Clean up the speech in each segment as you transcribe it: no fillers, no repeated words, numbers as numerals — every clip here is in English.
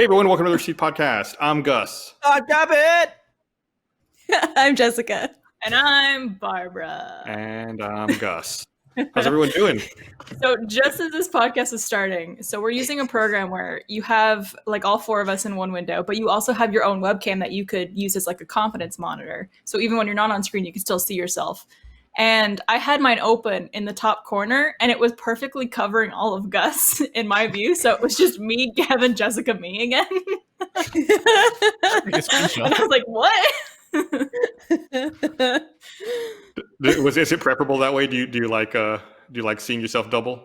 Hey everyone, welcome to the Rooster Teeth podcast. I'm Gus. Damn it! I'm Jessica. And I'm Barbara. And I'm Gus. How's everyone doing? So just as this podcast is starting, so we're using a program where you have like all four of us in one window, but you also have your own webcam that you could use as like a confidence monitor. So even when you're not on screen, you can still see yourself. And I had mine open in the top corner, and it was perfectly covering all of Gus in my view. So it was just me, Gavin, Jessica, me again. And I was like, what? Is it preferable that way? Do you like seeing yourself double?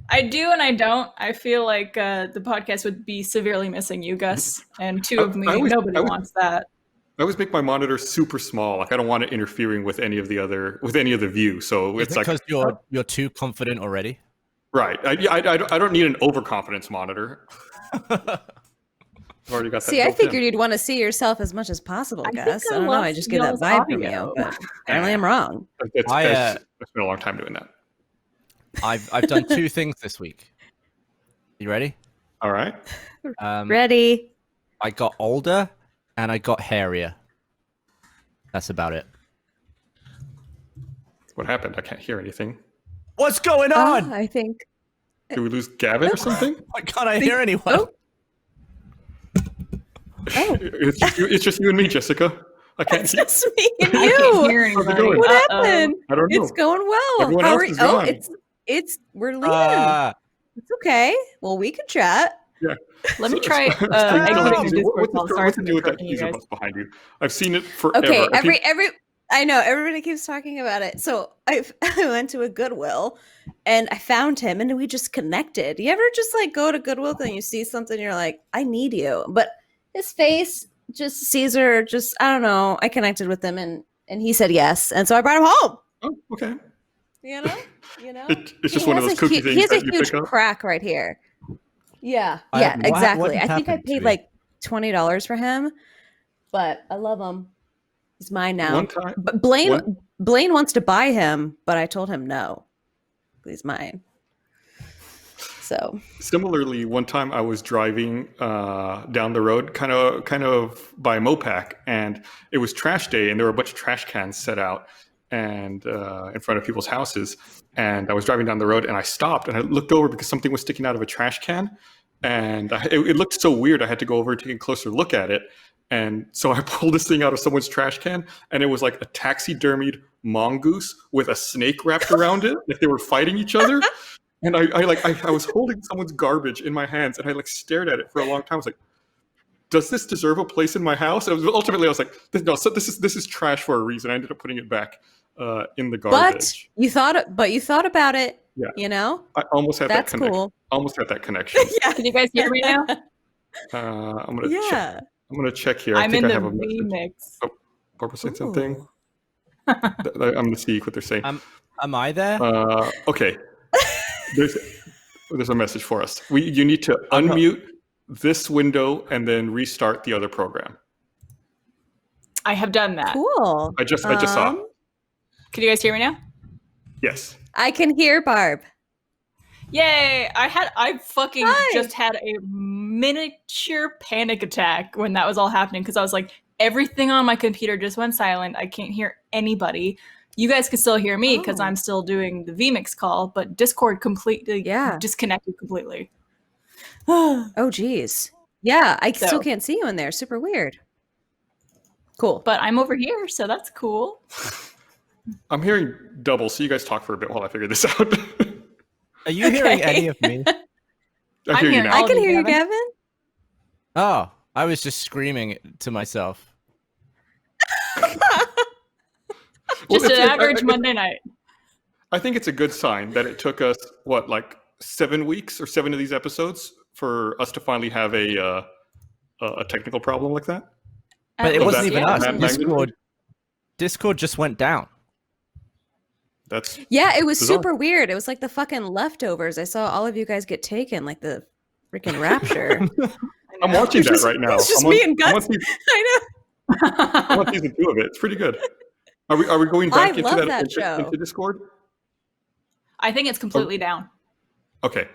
I do and I don't. I feel like the podcast would be severely missing you, Gus, and two of me. Nobody wants that. I always make my monitor super small. Like I don't want it interfering with any of the view. So it's like because you're too confident already. Right. I don't need an overconfidence monitor. I've already got that. See, I figured you'd want to see yourself as much as possible, Gus. I don't know. I just get that vibe from you, but apparently I'm wrong. It's been a long time doing that. I've done two things this week. You ready? All right. Ready. I got older and I got hairier. That's about it. What happened? I can't hear anything. What's going on? I think. Did we lose Gavin or something? Why can't I hear anyone? Oh. It's just you and me, Jessica. I can't It's hear. just me and I can't you. hear anybody. going? What Uh-oh. happened? I don't know. It's going well. Everyone How else are is you? Oh, gone. it's we're leaving. It's okay. Well, we can chat. Yeah. Let me try What's exiting the Discord call. Sorry the for deal with that interrupting you user guys. bus behind you? I've seen it forever. Okay, I I know everybody keeps talking about it. So I went to a Goodwill and I found him and we just connected. You ever just like go to Goodwill and you see something and you're like, I need you. But his face, just Caesar, just I don't know. I connected with him and he said yes. And so I brought him home. Oh, okay. You know? It's just one of those cookie things He has that a you huge pick up. crack right here. Yeah. What Exactly. I think I happened to paid you? like $20 for him. But I love him. He's mine now. One time, But Blaine wants to buy him, but I told him no. He's mine. So similarly, one time I was driving down the road, kind of by Mopac, and it was trash day, and there were a bunch of trash cans set out and in front of people's houses. And I was driving down the road, and I stopped, and I looked over because something was sticking out of a trash can, and it looked so weird. I had to go over and take a closer look at it. And so I pulled this thing out of someone's trash can, and it was like a taxidermied mongoose with a snake wrapped around it, like they were fighting each other. And I was holding someone's garbage in my hands, and I like stared at it for a long time. I was like, "Does this deserve a place in my house?" And ultimately, I was like, "No, so this is trash for a reason." I ended up putting it back in the garbage. But you thought about it. Yeah. You know? I almost had That's that connection. cool. Almost had that connection. Yeah. Can you guys hear me now? I'm gonna check. Yeah. I'm gonna check here. I'm I think in I have a the V message. mix. Barbara said something. Ooh. I'm gonna see what they're saying. Am I there? Okay. There's a message for us. You need to unmute this window and then restart the other program. I have done that. Cool. I just saw. Can you guys hear me now? Yes. I can hear Barb. Yay! I fucking Hi. just had a miniature panic attack when that was all happening because I was like, everything on my computer just went silent. I can't hear anybody. You guys can still hear me because I'm still doing the vMix call, but Discord completely disconnected completely. Oh geez. Yeah, I So- still can't see you in there. Super weird. Cool. But I'm over here, so that's cool. I'm hearing double, so you guys talk for a bit while I figure this out. Are you hearing any of me? I hear you hearing now. I all can of hear you, Gavin. Gavin. Oh, I was just screaming to myself. Just Well, an average Monday night. I think it's a good sign that it took us, like 7 weeks or 7 of these episodes for us to finally have a technical problem like that. But it Oh, wasn't that- even yeah. us. That Discord just went down. That's Yeah, it was bizarre. super weird. It was like the fucking leftovers. I saw all of you guys get taken, like the freaking rapture. I'm watching that right now. It's just I'm me on- and I'm Gus. on season- I I'm on season 2 of it. It's pretty good. Are we going back I into love that that into, show. into Discord? I think it's completely down. Okay.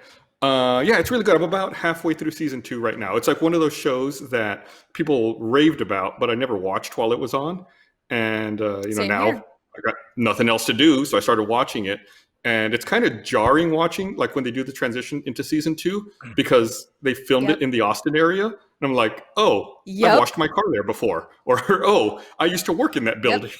Yeah, it's really good. I'm about halfway through season 2 right now. It's like one of those shows that people raved about, but I never watched while it was on. And Same now here. I got nothing else to do, so I started watching it. And it's kind of jarring watching, like when they do the transition into season 2, because they filmed Yep. it in the Austin area. And I'm like, oh, I Yep. washed my car there before. Or, oh, I used to work in that building.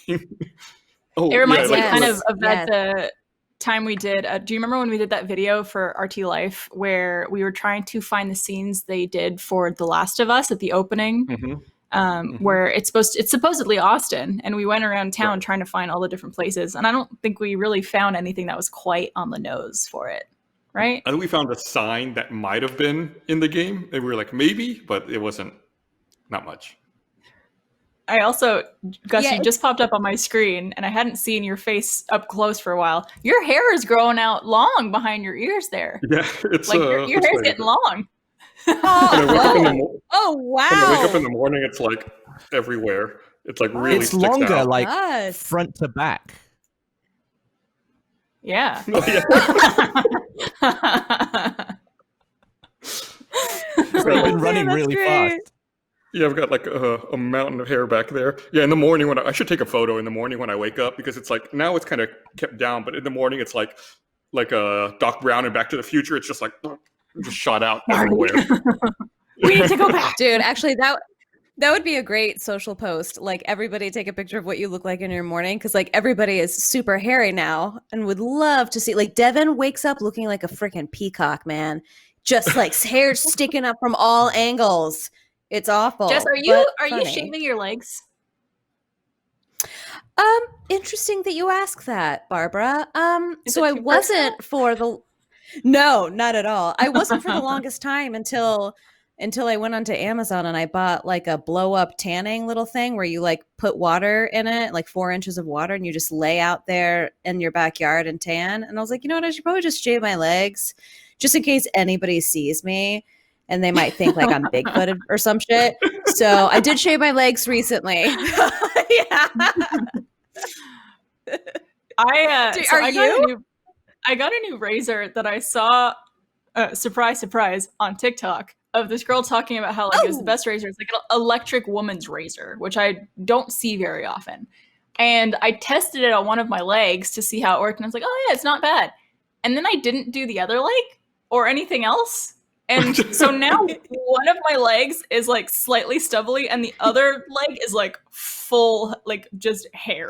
Oh, It reminds me like- kind of yes. that time we did. Do you remember when we did that video for RT Life where we were trying to find the scenes they did for The Last of Us at the opening? Where it's supposedly Austin, and we went around town trying to find all the different places, and I don't think we really found anything that was quite on the nose for it, right? I think we found a sign that might have been in the game, and we were like, maybe, but it wasn't. Not much. I also, Gus, Yeah, you just popped up on my screen, and I hadn't seen your face up close for a while. Your hair is growing out long behind your ears there. Yeah, it's Like your it's hair's like- getting long. When I wake up in the Wow. when I wake up in the morning, it's like everywhere. It's like really It's sticks longer, out. like Yes. front to back. Yeah. Oh, yeah. I've been running that's really great. fast. Yeah, I've got like a mountain of hair back there. Yeah, in the morning I should take a photo in the morning when I wake up, because it's like now it's kind of kept down, but in the morning it's like Doc Brown and Back to the Future. It's just like just shot out everywhere. We need to go back. Dude, actually that would be a great social post. Like everybody take a picture of what you look like in your morning, because like everybody is super hairy now and would love to see. Like Devin wakes up looking like a freaking peacock, man. Just like hair sticking up from all angles. It's awful. Jess, are but you funny. shaving your legs? Interesting that you ask that, Barbara. Is So it I too wasn't for the No, not at all. I wasn't for the longest time until I went onto Amazon and I bought like a blow up tanning little thing where you like put water in it, like 4 inches of water, and you just lay out there in your backyard and tan. And I was like, you know what? I should probably just shave my legs just in case anybody sees me and they might think like I'm Bigfooted or some shit. So I did shave my legs recently. Yeah. I got a new razor that I saw, surprise, surprise, on TikTok of this girl talking about how like it was the best razor. It's like an electric woman's razor, which I don't see very often. And I tested it on one of my legs to see how it worked, and I was like, oh yeah, it's not bad. And then I didn't do the other leg or anything else. And so now one of my legs is like slightly stubbly, and the other leg is like full, like just hair.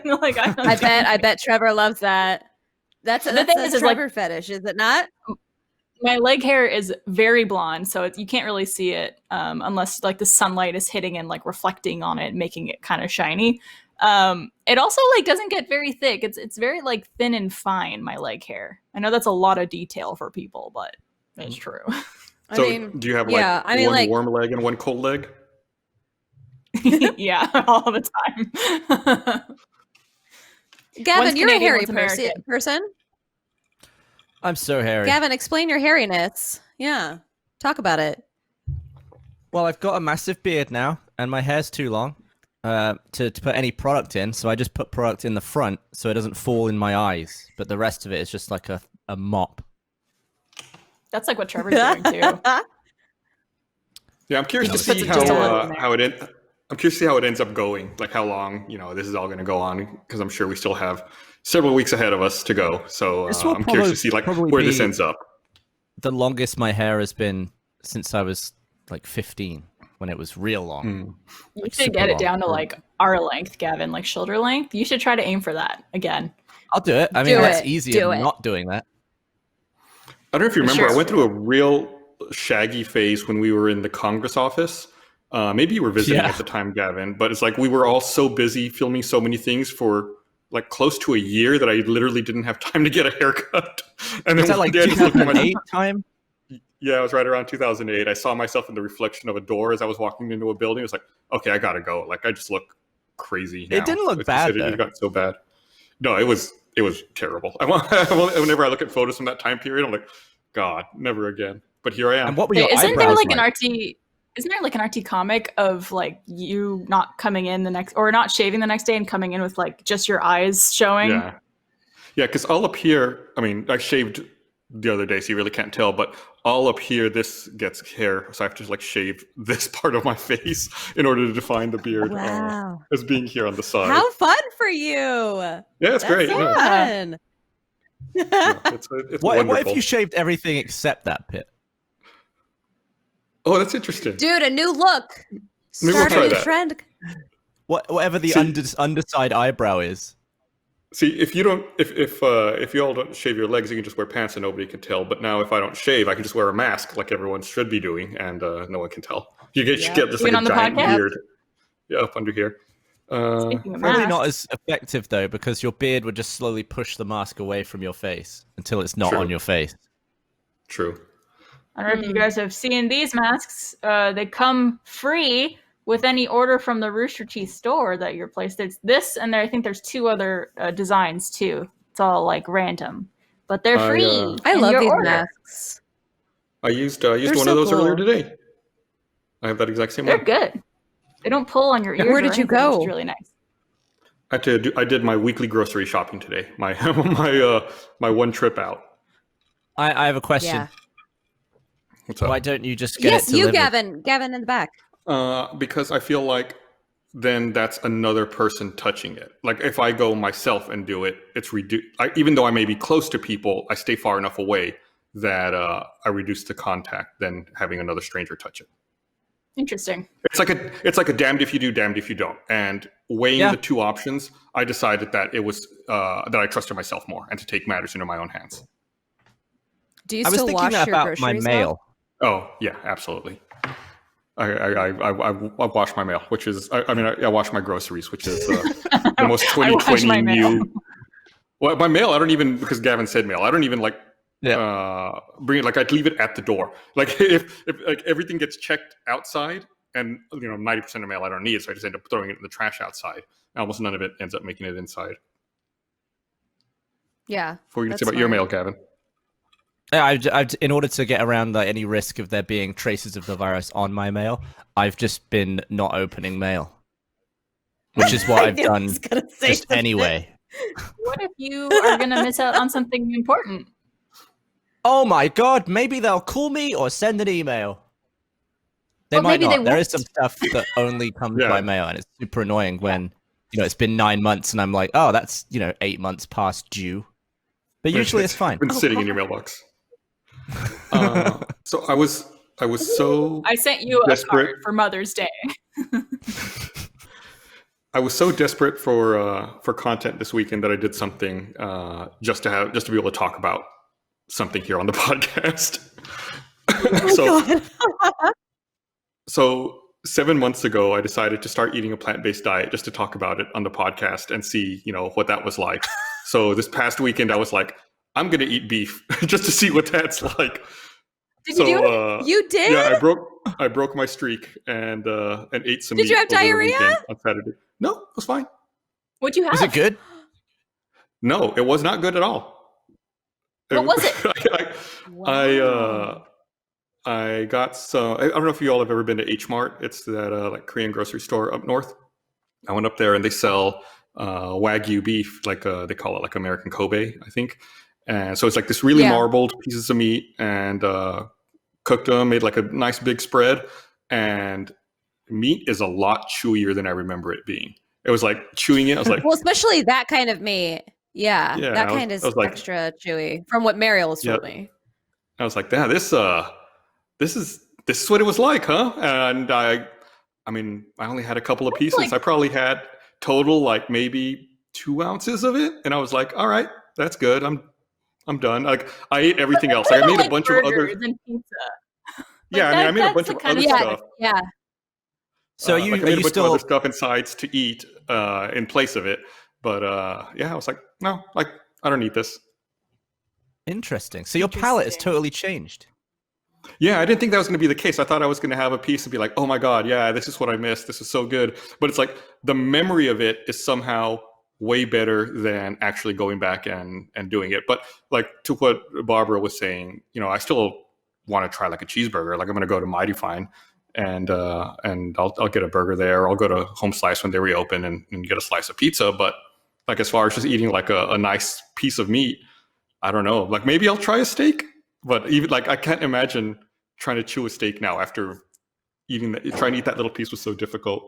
Like I bet Trevor loves that. That's thing a is, like- Trevor fetish, is it not? my leg hair is very blonde, so you can't really see it unless like the sunlight is hitting and like reflecting on it, making it kind of shiny. It also like doesn't get very thick. It's very like thin and fine, my leg hair. I know that's a lot of detail for people, but it's true. So I mean, do you have yeah, like I mean, one like- warm leg and one cold leg? Yeah, all the time. Gavin, One's you're a Canadian, hairy one's American. person. I'm so hairy. Gavin, explain your hairiness. Yeah, talk about it. Well, I've got a massive beard now, and my hair's too long to put any product in, so I just put product in the front so it doesn't fall in my eyes. But the rest of it is just like a mop. That's like what Trevor's doing too. Yeah, I'm curious to Just puts see it just a little in there. I'm curious to see how it ends up going. Like how long this is all going to go on, because I'm sure we still have several weeks ahead of us to go. So This will I'm curious to see like probably where this be- ends up. The longest my hair has been since I was like 15, when it was real long. You Like, should super get it long. down to like our length, Gavin, like shoulder length. You should try to aim for that again. I'll do it. I mean, Do that's it. easier Do than it. not doing that. I don't know if you remember, Sure. I went through a real shaggy phase when we were in the Congress office. Maybe you were visiting Yeah. at the time, Gavin, but it's like we were all so busy filming so many things for like close to a year that I literally didn't have time to get a haircut. And Is then that one like day I just looked at my 2008 time? Yeah, it was right around 2008. I saw myself in the reflection of a door as I was walking into a building. It was like, okay, I gotta go. Like I just look crazy now. It didn't look It's bad, just- though. It got so bad. No, it was terrible. Whenever I look at photos from that time period, I'm like, God, never again. But here I am. And what were your Isn't there eyebrows like an RT? Isn't there like an RT comic of like you not coming in the next, or not shaving the next day and coming in with like just your eyes showing? Yeah, because all up here, I mean, I shaved the other day, so you really can't tell. But all up here, this gets hair, so I have to like shave this part of my face in order to define the beard Wow. as being here on the side. How fun for you! Yeah, it's great. So No, fun. it's What wonderful. if you shaved everything except that pit? Oh, that's interesting. Dude, a new look. Maybe we'll Start try a new that. trend. Whatever the See- underside eyebrow is. See, if you don't, if you all don't shave your legs, you can just wear pants and nobody can tell. But now, if I don't shave, I can just wear a mask like everyone should be doing, and no one can tell. You get Yep. just Even like on a the giant podcast? beard, up under here. Speaking of Probably masks, not as effective though, because your beard would just slowly push the mask away from your face until it's not True. on your face. True. I don't know if you guys have seen these masks. They come free with any order from the Rooster Teeth store that you're placed. It's this, and I think there's 2 other designs too. It's all like random, but they're I, free. I in love your these order. masks. I used They're one so of those earlier cool. today. I have that exact same They're one. good. They don't pull on your ears. Where or did you anything, which go? is really nice. I did my weekly grocery shopping today. My my one trip out. I have a question. Yeah. What's up? Why don't you just get Yes, it you, delivered? Gavin. Gavin in the back. Because I feel like then that's another person touching it. Like if I go myself and do it, it's even though I may be close to people, I stay far enough away that I reduce the contact than having another stranger touch it. Interesting. It's like a damned if you do, damned if you don't. And weighing Yeah. the 2 options, I decided that it was that I trusted myself more and to take matters into my own hands. Do you I was still thinking wash that your about groceries? my though? mail. Oh yeah, absolutely. I wash my mail, which is I wash my groceries, which is the most I wash 2020 my mail. new. Well, my mail, I don't even, because Gavin said mail, I don't even like Yeah. bring it. Like I'd leave it at the door. Like if like everything gets checked outside, and 90% of mail I don't need, so I just end up throwing it in the trash outside. Almost none of it ends up making it inside. Yeah. What were you gonna That's say about your smart. mail, Gavin? Yeah, in order to get around like, any risk of there being traces of the virus on my mail, I've just been not opening mail, which is what I I've knew I done was gonna say just something. anyway. What if you are going to miss out on something important? Oh my god, maybe they'll call me or send an email. They Well, might maybe they not. There is won't. some stuff that only comes Yeah. by mail, and it's super annoying when it's been 9 months and I'm like, oh, that's 8 months past due. But usually it's fine. Been sitting in your mailbox. So I was so I sent you a Desperate. card for Mother's Day. I was so desperate for content this weekend that I did something just to be able to talk about something here on the podcast. So 7 months ago, I decided to start eating a plant-based diet just to talk about it on the podcast and see what that was like. So this past weekend, I was like, I'm going to eat beef just to see what that's like. Did you do it? You did? Yeah, I broke my streak and ate some Did meat you have over the diarrhea? weekend on Saturday. No, it was fine. What'd you have? Was it good? No, it was not good at all. What was it? I got some. I don't know if you all have ever been to H Mart. It's that like Korean grocery store up north. I went up there and they sell Wagyu beef, like they call it like American Kobe, I think. And so it's like this really marbled pieces of meat, and cooked them, made like a nice big spread, and meat is a lot chewier than I remember it being. It was like chewing it. I was like, Well, especially that kind of meat. Yeah, Yeah, that I was- kind is I was like- extra chewy. From what Mariel has told me. I was like, yeah, this is what it was like, huh? And I only had a couple of pieces. like- I probably had total like maybe 2 ounces of it, and I was like, all right, that's good. I'm done. Like I ate everything else. Like, I made a bunch of other. burgers and pizza. Yeah, I made a that's bunch the of kind other of- stuff. Yeah. So Like, I made are a you bunch of still other stuff insides to eat in place of it. But yeah, I was like, no, like I don't need this. interesting? So your palate has Interesting. totally changed. Yeah, I didn't think that was going to be the case. I thought I was going to have a piece and be like, oh my God, yeah, this is what I missed. This is so good. But it's like the memory of it is somehow way better than actually going back and doing it. But like to what Barbara was saying, I still want to try like a cheeseburger. Like I'm going to go to Mighty Fine and I'll get a burger there. I'll go to Home Slice when they reopen and get a slice of pizza. But like as far as just eating like a nice piece of meat, I don't know. Like maybe I'll try a steak, but even like I can't imagine trying to chew a steak now after trying to eat that little piece was so difficult.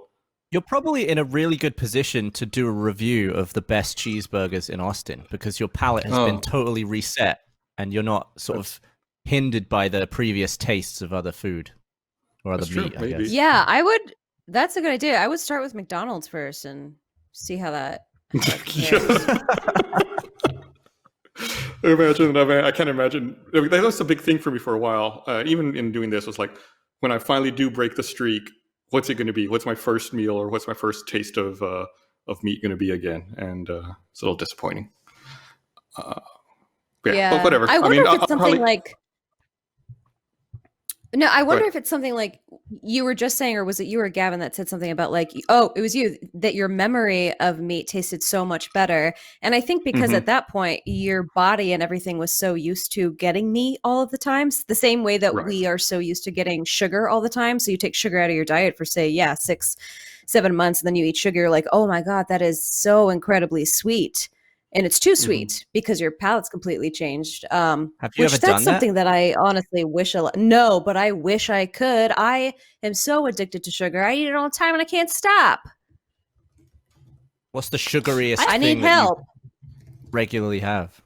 You're probably in a really good position to do a review of the best cheeseburgers in Austin because your palate has been totally reset and you're not sort of hindered by the previous tastes of other food or other meat, I guess. Yeah, I would. That's a good idea. I would start with McDonald's first and see how that Imagine that. I can't imagine. That was a big thing for me for a while. Even in doing this, was like when I finally do break the streak, what's it going to be? What's my first meal or what's my first taste of meat going to be again? And it's a little disappointing. Yeah, but whatever. I wonder if it's something probably... like. No, I wonder if it's something like you were just saying, or was it you or Gavin that said something about like, oh, it was you, that your memory of meat tasted so much better. And I think because at that point, your body and everything was so used to getting meat all of the time, the same way that we are so used to getting sugar all the time. So you take sugar out of your diet for say, 6-7 months, and then you eat sugar, you're like, oh my God, that is so incredibly sweet. And it's too sweet because your palate's completely changed. Have you ever done that? That's something that I honestly wish no, but I wish I could. I am so addicted to sugar. I eat it all the time and I can't stop. What's the sugariest I thing need that help. you regularly have?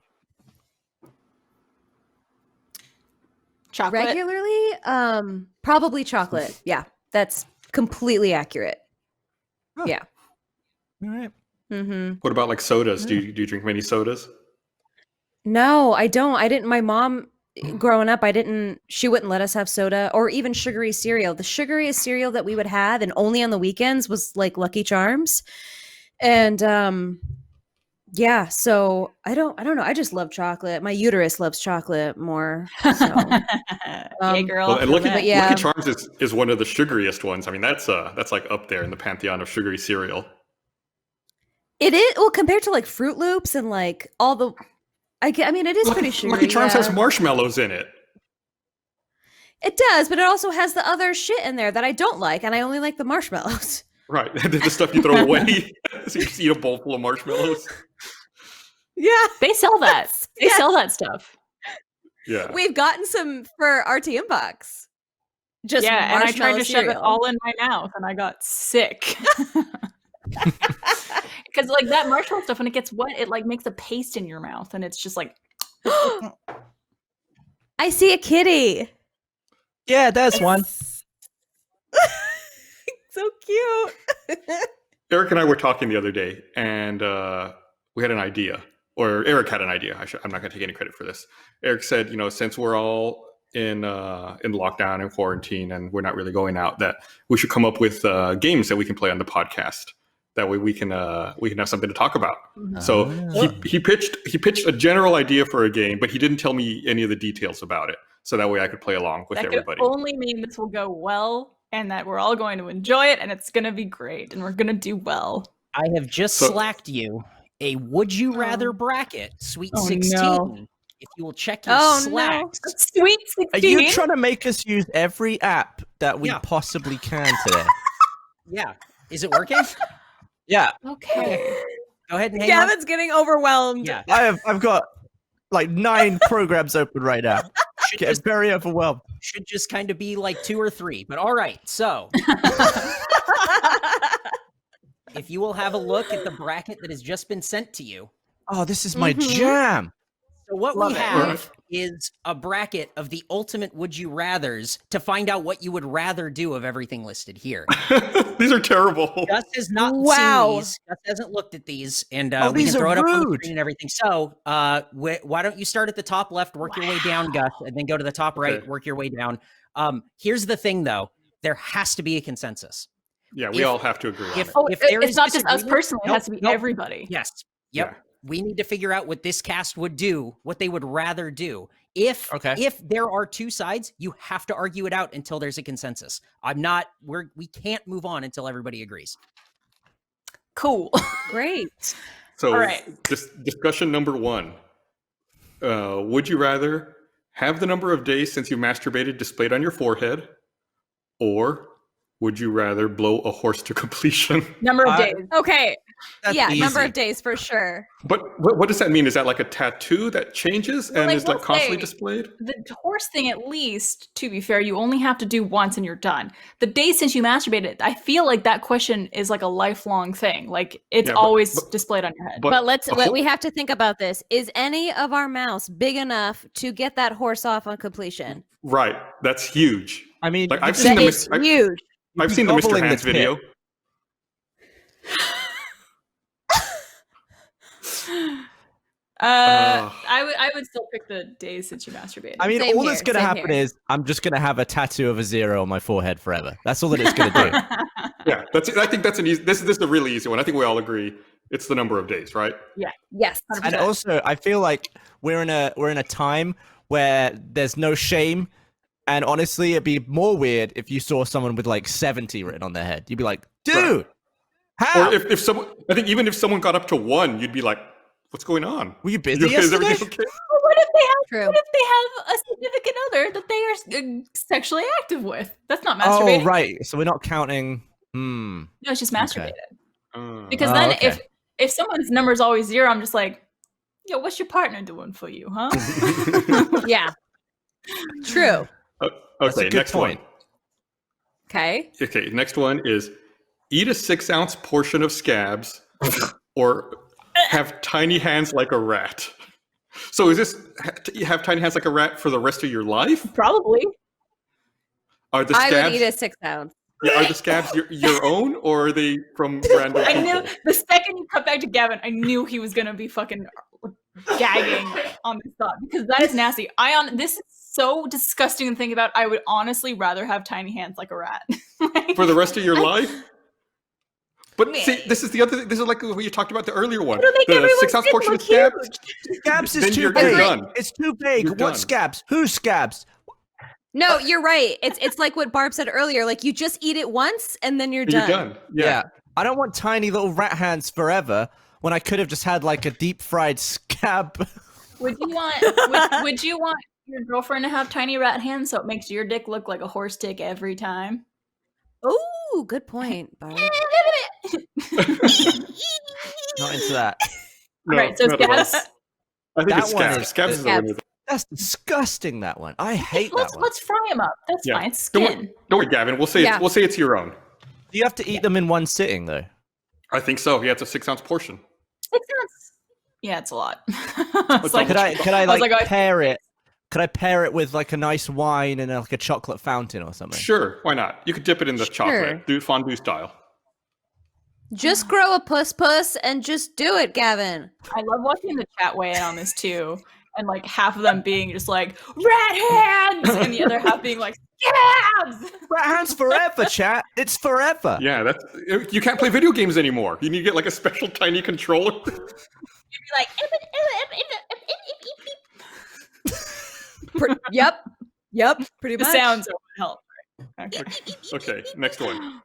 Chocolate. Regularly? Probably chocolate. Yeah, that's completely accurate. Oh. Yeah. All right. What about like sodas? Do you drink many sodas? No, I don't. I didn't. My mom, growing up, she wouldn't let us have soda or even sugary cereal. The sugariest cereal that we would have, and only on the weekends, was like Lucky Charms. And yeah, so I don't know. I just love chocolate. My uterus loves chocolate more. So. Hey, girl. Well, and Lucky Charms is one of the sugariest ones. I mean, that's like up there in the pantheon of sugary cereal. It is, well, compared to like Fruit Loops and like all the, I mean, it is pretty sugary. Lucky Charms has marshmallows in it. It does, but it also has the other shit in there that I don't like, and I only like the marshmallows. Right, the stuff you throw away. So you just eat a bowl full of marshmallows. Yeah, they sell that. They sell that stuff. Yeah, we've gotten some for our TM box. Just and I tried to shove it all in my mouth, and I got sick. Because like that marshmallow stuff, when it gets wet, it like makes a paste in your mouth, and it's just like. I see a kitty. Yeah, that's one. So cute. Eric and I were talking the other day, and we had an idea, or Eric had an idea. I'm not going to take any credit for this. Eric said, since we're all in lockdown and quarantine, and we're not really going out, that we should come up with games that we can play on the podcast. That way we can have something to talk about. So he pitched a general idea for a game, but he didn't tell me any of the details about it. So that way I could play along with everybody. That could only mean this will go well, and that we're all going to enjoy it, and it's going to be great, and we're going to do well. I have just slacked you a Would You Rather bracket, Sweet 16. No. If you will check your slacks. No. Sweet 16? Are you trying to make us use every app that we possibly can today? Yeah. Is it working? Yeah. Okay. Go ahead and hang Gavin's getting overwhelmed. Yeah. I've got like 9 programs open right now. Getting very overwhelmed. Should just kind of be like 2 or 3. But all right. So if you will have a look at the bracket that has just been sent to you. Oh, this is my jam. So what we have is a bracket of the ultimate would you rathers to find out what you would rather do of everything listed here. These are terrible. Gus has not seen these. Gus hasn't looked at these, and we can throw it up on the screen and everything. So why don't you start at the top left, work your way down, Gus, and then go to the top right, work your way down. Here's the thing, though. There has to be a consensus. Yeah, we all have to agree on it. It's not just us personally. It has to be everybody. Yes. Yep. Yeah. We need to figure out what this cast would do, what they would rather do. If there are 2 sides, you have to argue it out until there's a consensus. We can't move on until everybody agrees. Cool. Great. So all right. Discussion number 1. Would you rather have the number of days since you masturbated displayed on your forehead, or would you rather blow a horse to completion? Number of days. Okay. Yeah, easy. number of days for sure. But what does that mean? Is that like a tattoo that changes and is like constantly displayed? The horse thing, at least, to be fair, you only have to do once and you're done. The days since you masturbated, I feel like that question is like a lifelong thing. Like it's always displayed on your head. But we have to think about this. Is any of our mouths big enough to get that horse off on completion? Right. That's huge. I mean, like I've seen huge. I've seen the Mr. Hands video. I would still pick the days since you masturbated. I mean, all that's going to happen is I'm just going to have a tattoo of a 0 on my forehead forever. That's all that it's going to do. Yeah, I think that's an easy. This is a really easy one. I think we all agree it's the number of days, right? Yeah. Yes. 100%. And also, I feel like we're in a time where there's no shame. And honestly, it'd be more weird if you saw someone with like 70 written on their head. You'd be like, dude, how? Or if someone, I think even if someone got up to 1, you'd be like, what's going on? Were you busy Is yesterday? everything okay? Well, what if they have a significant other that they are sexually active with? That's not masturbating. Oh, right. So we're not counting. No, it's just masturbated. Okay. Because then if someone's number is always 0, I'm just like, yo, what's your partner doing for you, huh? Yeah. True. Okay, next point. Okay, next one is eat a 6-ounce portion of scabs or have tiny hands like a rat. So is this have tiny hands like a rat for the rest of your life? Probably. Are the scabs? I would eat a 6-ounce. Yeah, are the scabs your own, or are they from random people? I knew the second you cut back to Gavin, I knew he was gonna be fucking gagging on this thought because that is nasty. This is so disgusting to think about. I would honestly rather have tiny hands like a rat for the rest of your life. But see, this is the other. This is like what you talked about the earlier one. The 6-ounce portion of scabs. Scabs is too big. It's too big. What scabs? Who's scabs? No, you're right. It's like what Barb said earlier. Like you just eat it once and then you're done. You're done. Yeah. I don't want tiny little rat hands forever when I could have just had like a deep fried scab. Would you want your girlfriend to have tiny rat hands so it makes your dick look like a horse dick every time? Oh, good point, Barb. Not into that. No, all right, so scabs. I think it's scabs. Scabs is the winner. That's disgusting. That one. I hate that one. Let's fry them up. That's fine. It's skin. Don't worry, Gavin. We'll say it's your own. Do you have to eat them in one sitting though? I think so. Yeah, it's a 6-ounce portion. 6 ounces. Yeah, it's a lot. Could I like pair it? Could I pair it with like a nice wine and like a chocolate fountain or something? Sure, why not? You could dip it in the chocolate, do fondue style. Just grow a puss and just do it, Gavin. I love watching the chat weigh in on this too. And like half of them being just like rat hands, and the other half being like scabs. Rat hands forever, chat. It's forever. Yeah, you can't play video games anymore. You need to get like a special tiny controller. You'd be like, Yep, pretty much. The sounds are what help. Okay, next one.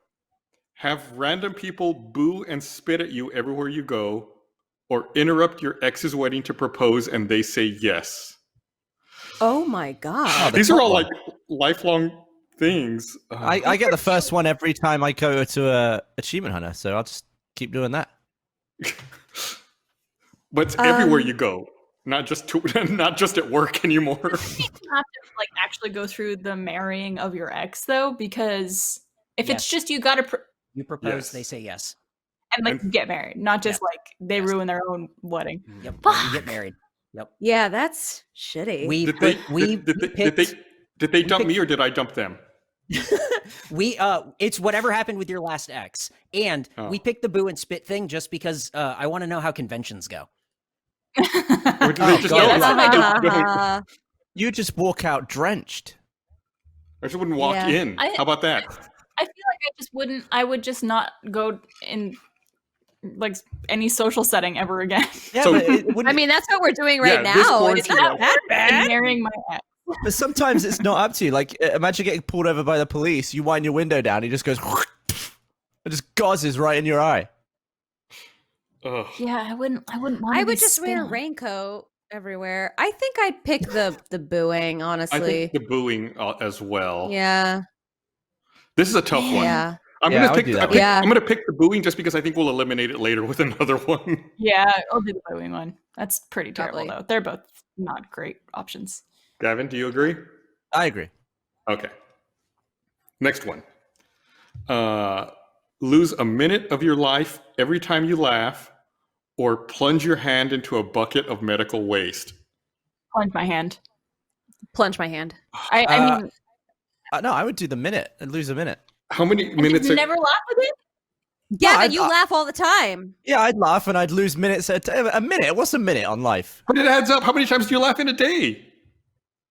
Have random people boo and spit at you everywhere you go, or interrupt your ex's wedding to propose and they say yes. Oh my god. These are all like lifelong things. I get the first one every time I go to a achievement hunter, so I'll just keep doing that. But it's everywhere you go, not just at work anymore. You have to like actually go through the marrying of your ex though, because if it's just you gotta you propose, they say yes. And like you get married, not just like they ruin their own wedding. Yep, you get married. Yep. Yeah, that's shitty. Did they dump me or did I dump them? It's whatever happened with your last ex, and we picked the boo and spit thing just because I want to know how conventions go. You just walk out drenched. I just wouldn't walk in. How about that? I feel like I would just not go in like any social setting ever again. Yeah, so, I mean, that's what we're doing right now. It's not that bad. Marrying my ex. But sometimes it's not up to you. Like, imagine getting pulled over by the police. You wind your window down. He just goes, it just gauzes right in your eye. Ugh. Yeah, I wouldn't want. I would just wear a raincoat everywhere. I think I'd pick the booing. Honestly, I think the booing as well. Yeah. This is a tough one. Yeah. I'm Yeah, I gonna would pick. do that one. Yeah. I'm gonna pick the booing just because I think we'll eliminate it later with another one. Yeah, I'll do the booing one. That's pretty terrible, Probably. though. They're both not great options. Gavin, do you agree? I agree. Okay. Next one. Lose a minute of your life every time you laugh, or plunge your hand into a bucket of medical waste. Plunge my hand. Plunge my hand. I mean, No, I would do the minute and lose a minute. How many and minutes? just never laugh again? Gavin, I'd- you laugh all the time. Yeah, I'd laugh and I'd lose minutes at a minute. What's a minute on life? But it adds up. How many times do you laugh in a day?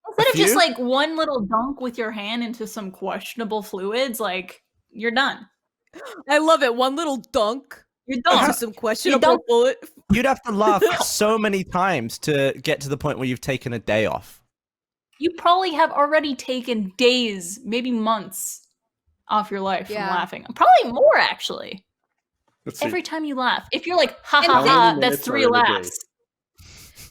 Instead of just few? like one little dunk with your hand into some questionable fluids, like you're done. I love it. One little dunk. You're Into done. some questionable don't- bullet. You'd have to laugh so many times to get to the point where you've taken a day off. You probably have already taken days, maybe months off your life Yeah. from laughing. Probably more, actually. Let's see. Every time you laugh. If you're like, ha And ha how ha, many that's minutes 3 are in a day? laughs.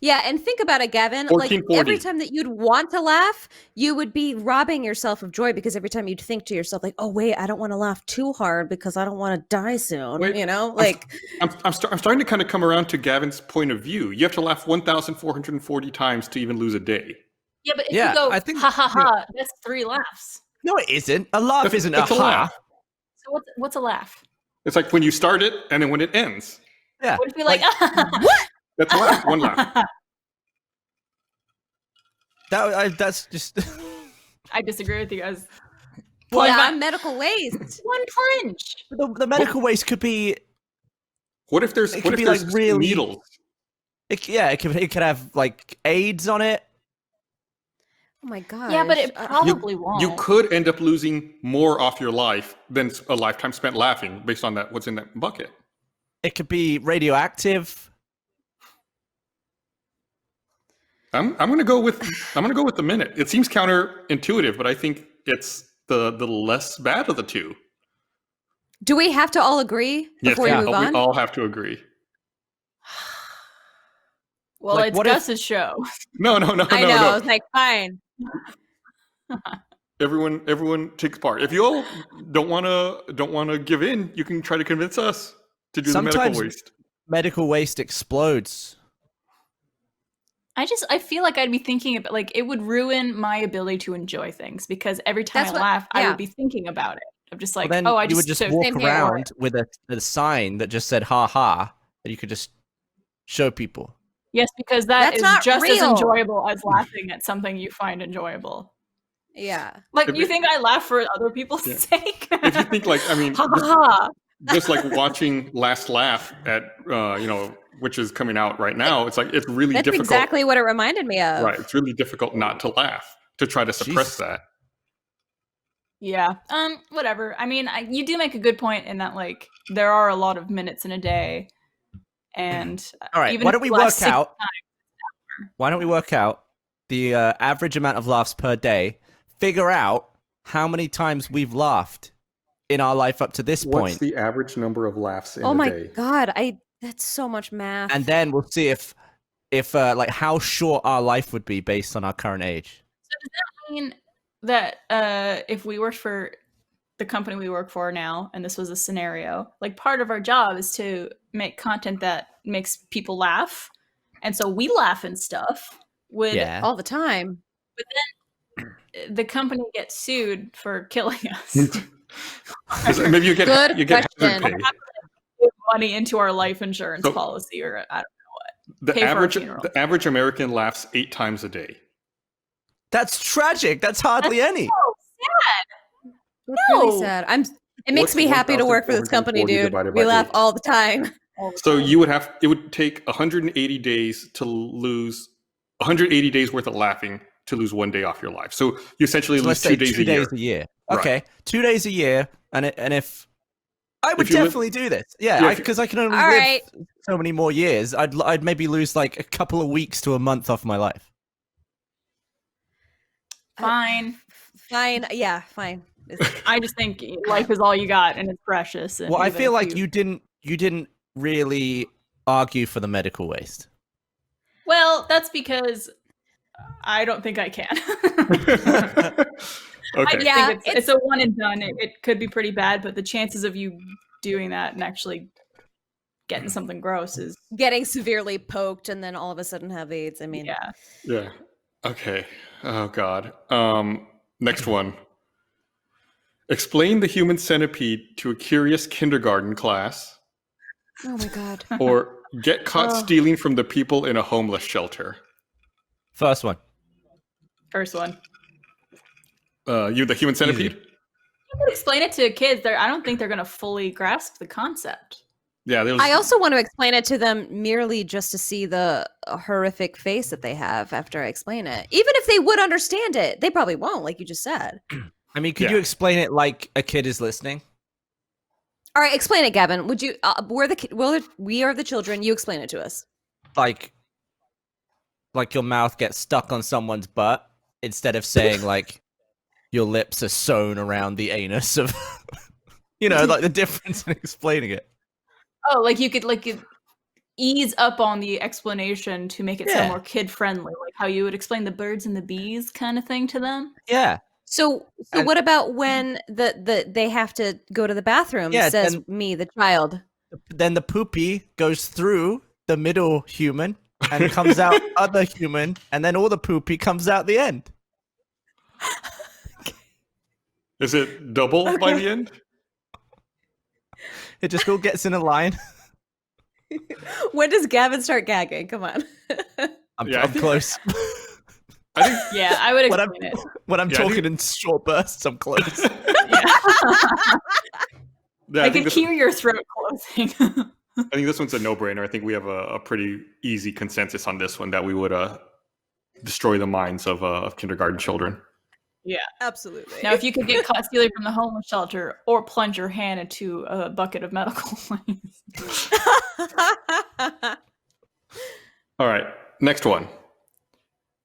Yeah, and think about it, Gavin. 1440. Like every time that you'd want to laugh, you would be robbing yourself of joy because every time you'd think to yourself, like, "Oh wait, I don't want to laugh too hard because I don't want to die soon." Wait, you know, like I'm starting to kind of come around to Gavin's point of view. You have to laugh 1,440 times to even lose a day. Yeah, but if Yeah, you go, I think- ha ha ha, that's 3 laughs. No, it isn't. A laugh isn't a That's a ha. laugh. So what's a laugh? It's like when you start it and then when it ends. Yeah. What if you're like, That's a laugh. One laugh. That's just. I disagree with you guys. Well, yeah, that- medical waste. One plunge. the medical waste could be. What if there's It what could if be, there's like, really- needles? It could have like AIDS on it. Oh my god. Yeah, but it probably won't. You could end up losing more off your life than a lifetime spent laughing based on that what's in that bucket. It could be radioactive. I'm gonna go with the minute. It seems counterintuitive, but I think it's the less bad of the two. Do we have to all agree before we move on? we all have to agree. Well, Like, it's what if- Gus's show. No. I know. I No. was like, fine. Everyone takes part. If you all don't wanna give in, you can try to convince us to do the medical Sometimes- waste. Medical waste explodes. I feel like I'd be thinking about, like, it would ruin my ability to enjoy things because every time That's I laugh, I yeah. would be thinking about it. I'm just like, Well, then oh, I you just, would just so- walk same here. around with a sign that just said "ha ha," that you could just show people. Yes, because that That's is not just as real. enjoyable as laughing at something you find enjoyable. Yeah. Like, If you it- think I laugh for other people's Yeah. sake? If you think like, I mean, ha ha ha. just like watching Last Laugh at which is coming out right now, it's like it's really That's difficult. exactly what it reminded me of. Right, it's really difficult not to laugh, to try to suppress Jeez. that. Yeah. Whatever. I mean, you do make a good point in that, like, there are a lot of minutes in a day, and All right, even why if don't we you laugh work 6 out? Why don't we work out the average amount of laughs per day? Figure out how many times we've laughed in our life up to this What's point, the average number of laughs in Oh a my day? god, that's so much math. and then we'll see if like how short our life would be based on our current age. I mean that if we worked for the company we work for now, and this was a scenario, like, part of our job is to make content that makes people laugh, and so we laugh and stuff. Would Yeah. all the time. the company get sued for killing us? Maybe you get Good hazard question. pay. Give money into our life insurance So- policy, or I don't The Pay for our average funeral. the average American laughs 8 times a day. That's tragic. That's hardly any. That's really No. sad. It makes me happy to work for this company, 1,440 dude. divided We by laugh 8. all the time. know. So it would take 180 days to lose 180 days worth of laughing to lose 1 day off your life. So you essentially So lose let's 2 say days 2 a year. days a year. Right. Okay, 2 days a year, and if I would If you live- definitely do this, yeah, Yeah, if you- because I can only All live right. so many more years. I'd maybe lose like a couple of weeks to a month off my life. Fine. Fine. Yeah, fine. I just think life is all you got, and it's precious. And Well, I even feel if like you didn't really argue for the medical waste. Well, that's because I don't think I can. Okay. I think it's a one and done. It could be pretty bad, but the chances of you doing that and actually getting something gross is getting severely poked and then all of a sudden have AIDS. I mean, yeah. Okay. Oh God. Next one. Explain the human centipede to a curious kindergarten class. Oh my God. Or get caught stealing from the people in a homeless shelter. First one. You the human centipede? Easy. You could explain it to kids. I don't think they're going to fully grasp the concept. Yeah, I also want to explain it to them merely just to see the horrific face that they have after I explain it. Even if they would understand it, they probably won't, like you just said. I mean, could you explain it like a kid is listening? All right, explain it, Gavin. Would you? We are the children. You explain it to us. Like your mouth gets stuck on someone's butt instead of saying like your lips are sewn around the anus of, like the difference in explaining it. Oh, like you could ease up on the explanation to make it sound more kid friendly, like how you would explain the birds and the bees kind of thing to them. Yeah. So what about when they have to go to the bathroom? Says me, the child. Then the poopy goes through the middle human and comes out other human, and then all the poopy comes out the end. Is it double by the end? It just all gets in a line. When does Gavin start gagging? Come on. I'm close. I would explain it. When I'm talking in short bursts, I'm close. I could hear your throat closing. I think this one's a no-brainer. I think we have a pretty easy consensus on this one that we would destroy the minds of kindergarten children. Yeah, absolutely. Now, if you could get caught stealing from the homeless shelter or plunge your hand into a bucket of medical supplies. All right, next one.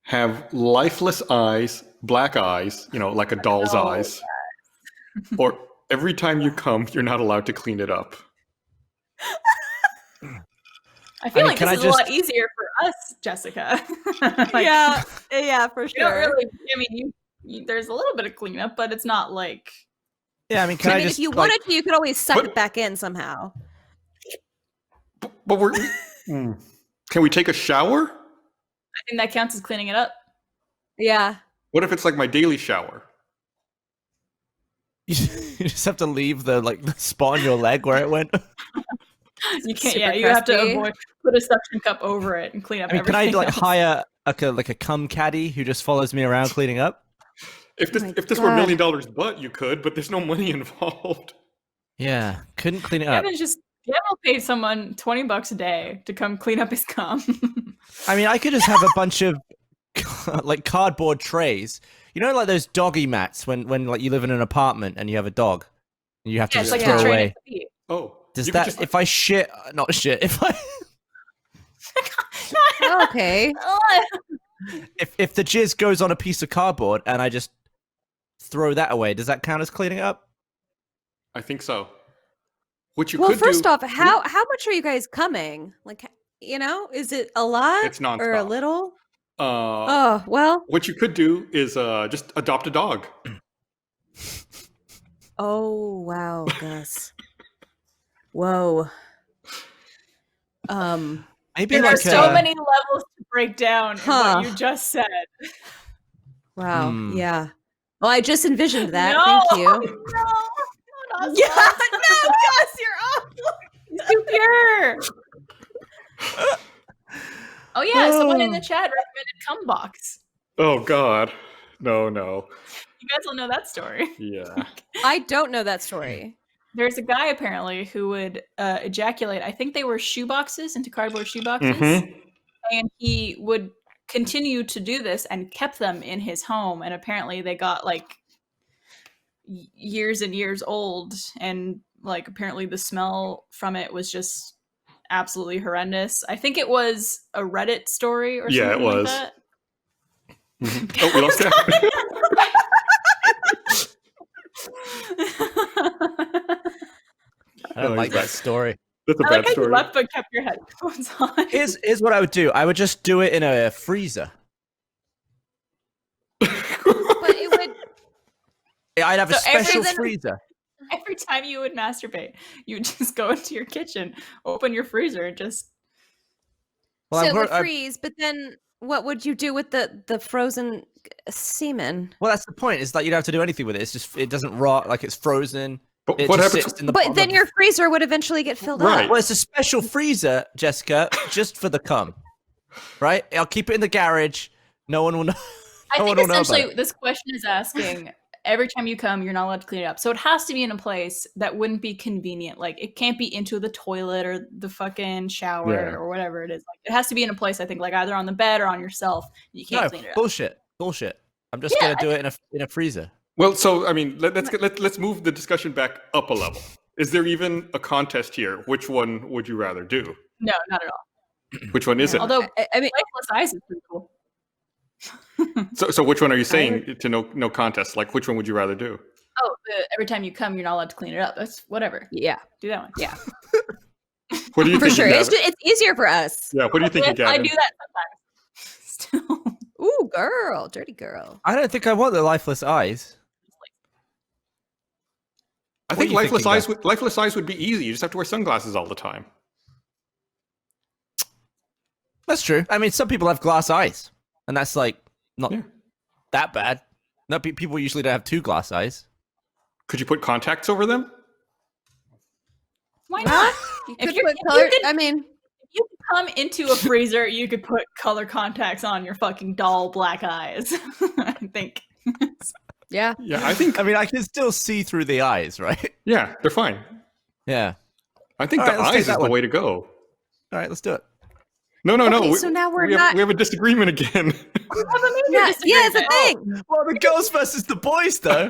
Have lifeless eyes, black eyes, like a doll's eyes. Or every time you come, you're not allowed to clean it up. I feel like this is a lot easier for us, Jessica. Yeah, for sure. There's a little bit of cleanup, but it's not like. Yeah, if you wanted to, you could always suck it back in somehow. But we're. Can we take a shower? I think that counts as cleaning it up. Yeah. What if it's like my daily shower? You just have to leave the spot on your leg where it went. You can't. You have to put a suction cup over it and clean up. Can I hire a cum caddy who just follows me around cleaning up? If this were $1 million butt, you could, but there's no money involved. Yeah, couldn't clean it up. Gavin paid someone $20 a day to come clean up his cum. I could just have a bunch of cardboard trays. Like those doggy mats when you live in an apartment and you have a dog, and you have to just throw away. Oh, does that if I shit? Not shit. If I okay. If the jizz goes on a piece of cardboard and I just throw that away, does that count as cleaning up? I think so. What you well, could first do, off, how much are you guys coming? Is it a lot? It's nonstop. Or a little? Well. What you could do is just adopt a dog. Oh wow, Gus. Whoa. Maybe there are so many levels to break down in what you just said. Wow. Yeah. Well, I just envisioned that. No, Thank you. No, Gus, you're awful. Too pure. Oh yeah, someone in the chat recommended cum box. Oh God, no. You guys will know that story. Yeah. I don't know that story. There's a guy apparently who would ejaculate. I think they were shoeboxes into cardboard shoeboxes, and he would continue to do this and kept them in his home. And apparently, they got years and years old, and apparently the smell from it was just absolutely horrendous. I think it was a Reddit story or something. Yeah, it was. Like that. Oh, we lost that. I don't like that story. That's a bad story. You left but kept your headphones on. Here's what I would do. I would just do it in a freezer. I'd have a So every special then- freezer. Every time you would masturbate, you would just go into your kitchen, open your freezer, and just. Well, so I'm it would I'm- freeze, but then what would you do with the frozen semen? Well, that's the point. Is that you don't have to do anything with it. It's just it doesn't rot, like it's frozen. But It what just happens? sits in the But bottom then of- your freezer would eventually get filled Right. up. Well, it's a special freezer, Jessica, just for the cum. Right? I'll keep it in the garage. No one will know. I No think one will know about essentially it. this question is asking every time you come, you're not allowed to clean it up. So it has to be in a place that wouldn't be convenient. Like it can't be into the toilet or the fucking shower Yeah. or whatever it is. Like it has to be in a place, I think, like either on the bed or on yourself. You can't No, clean it up. bullshit. I'm just Yeah, gonna do it in a freezer. Well, so I mean, let's move the discussion back up a level. Is there even a contest here? Which one would you rather do? No, not at all. Which one is it? Although I mean, lifeless eyes is pretty cool. So which one are you saying to no contest? Like, which one would you rather do? Oh, every time you come, you're not allowed to clean it up. That's whatever. yeah, Do that one. yeah, What do you for think? sure. Gavin? It's easier for us. Yeah. What do you think, I Gavin? do that sometimes. Still. Ooh, girl, dirty girl. I don't think I want the lifeless eyes. I What think are you lifeless thinking, eyes. Lifeless eyes would be easy. You just have to wear sunglasses all the time. That's true. I mean, some people have glass eyes, and that's like not Yeah. that bad. No, people usually don't have two glass eyes. Could you put contacts over them? Why not? You If could you're- put if you color. could- I mean, You could come into a freezer, you could put color contacts on your fucking doll black eyes. I think. yeah. Yeah, I think. I mean, I can still see through the eyes, right? Yeah, they're fine. Yeah. I think All the right, let's take eyes is that the one. way to go. All right, let's do it. No. Okay, so now we're not- we have a disagreement again. Yeah, it's a thing. Well, the girls versus the boys, though.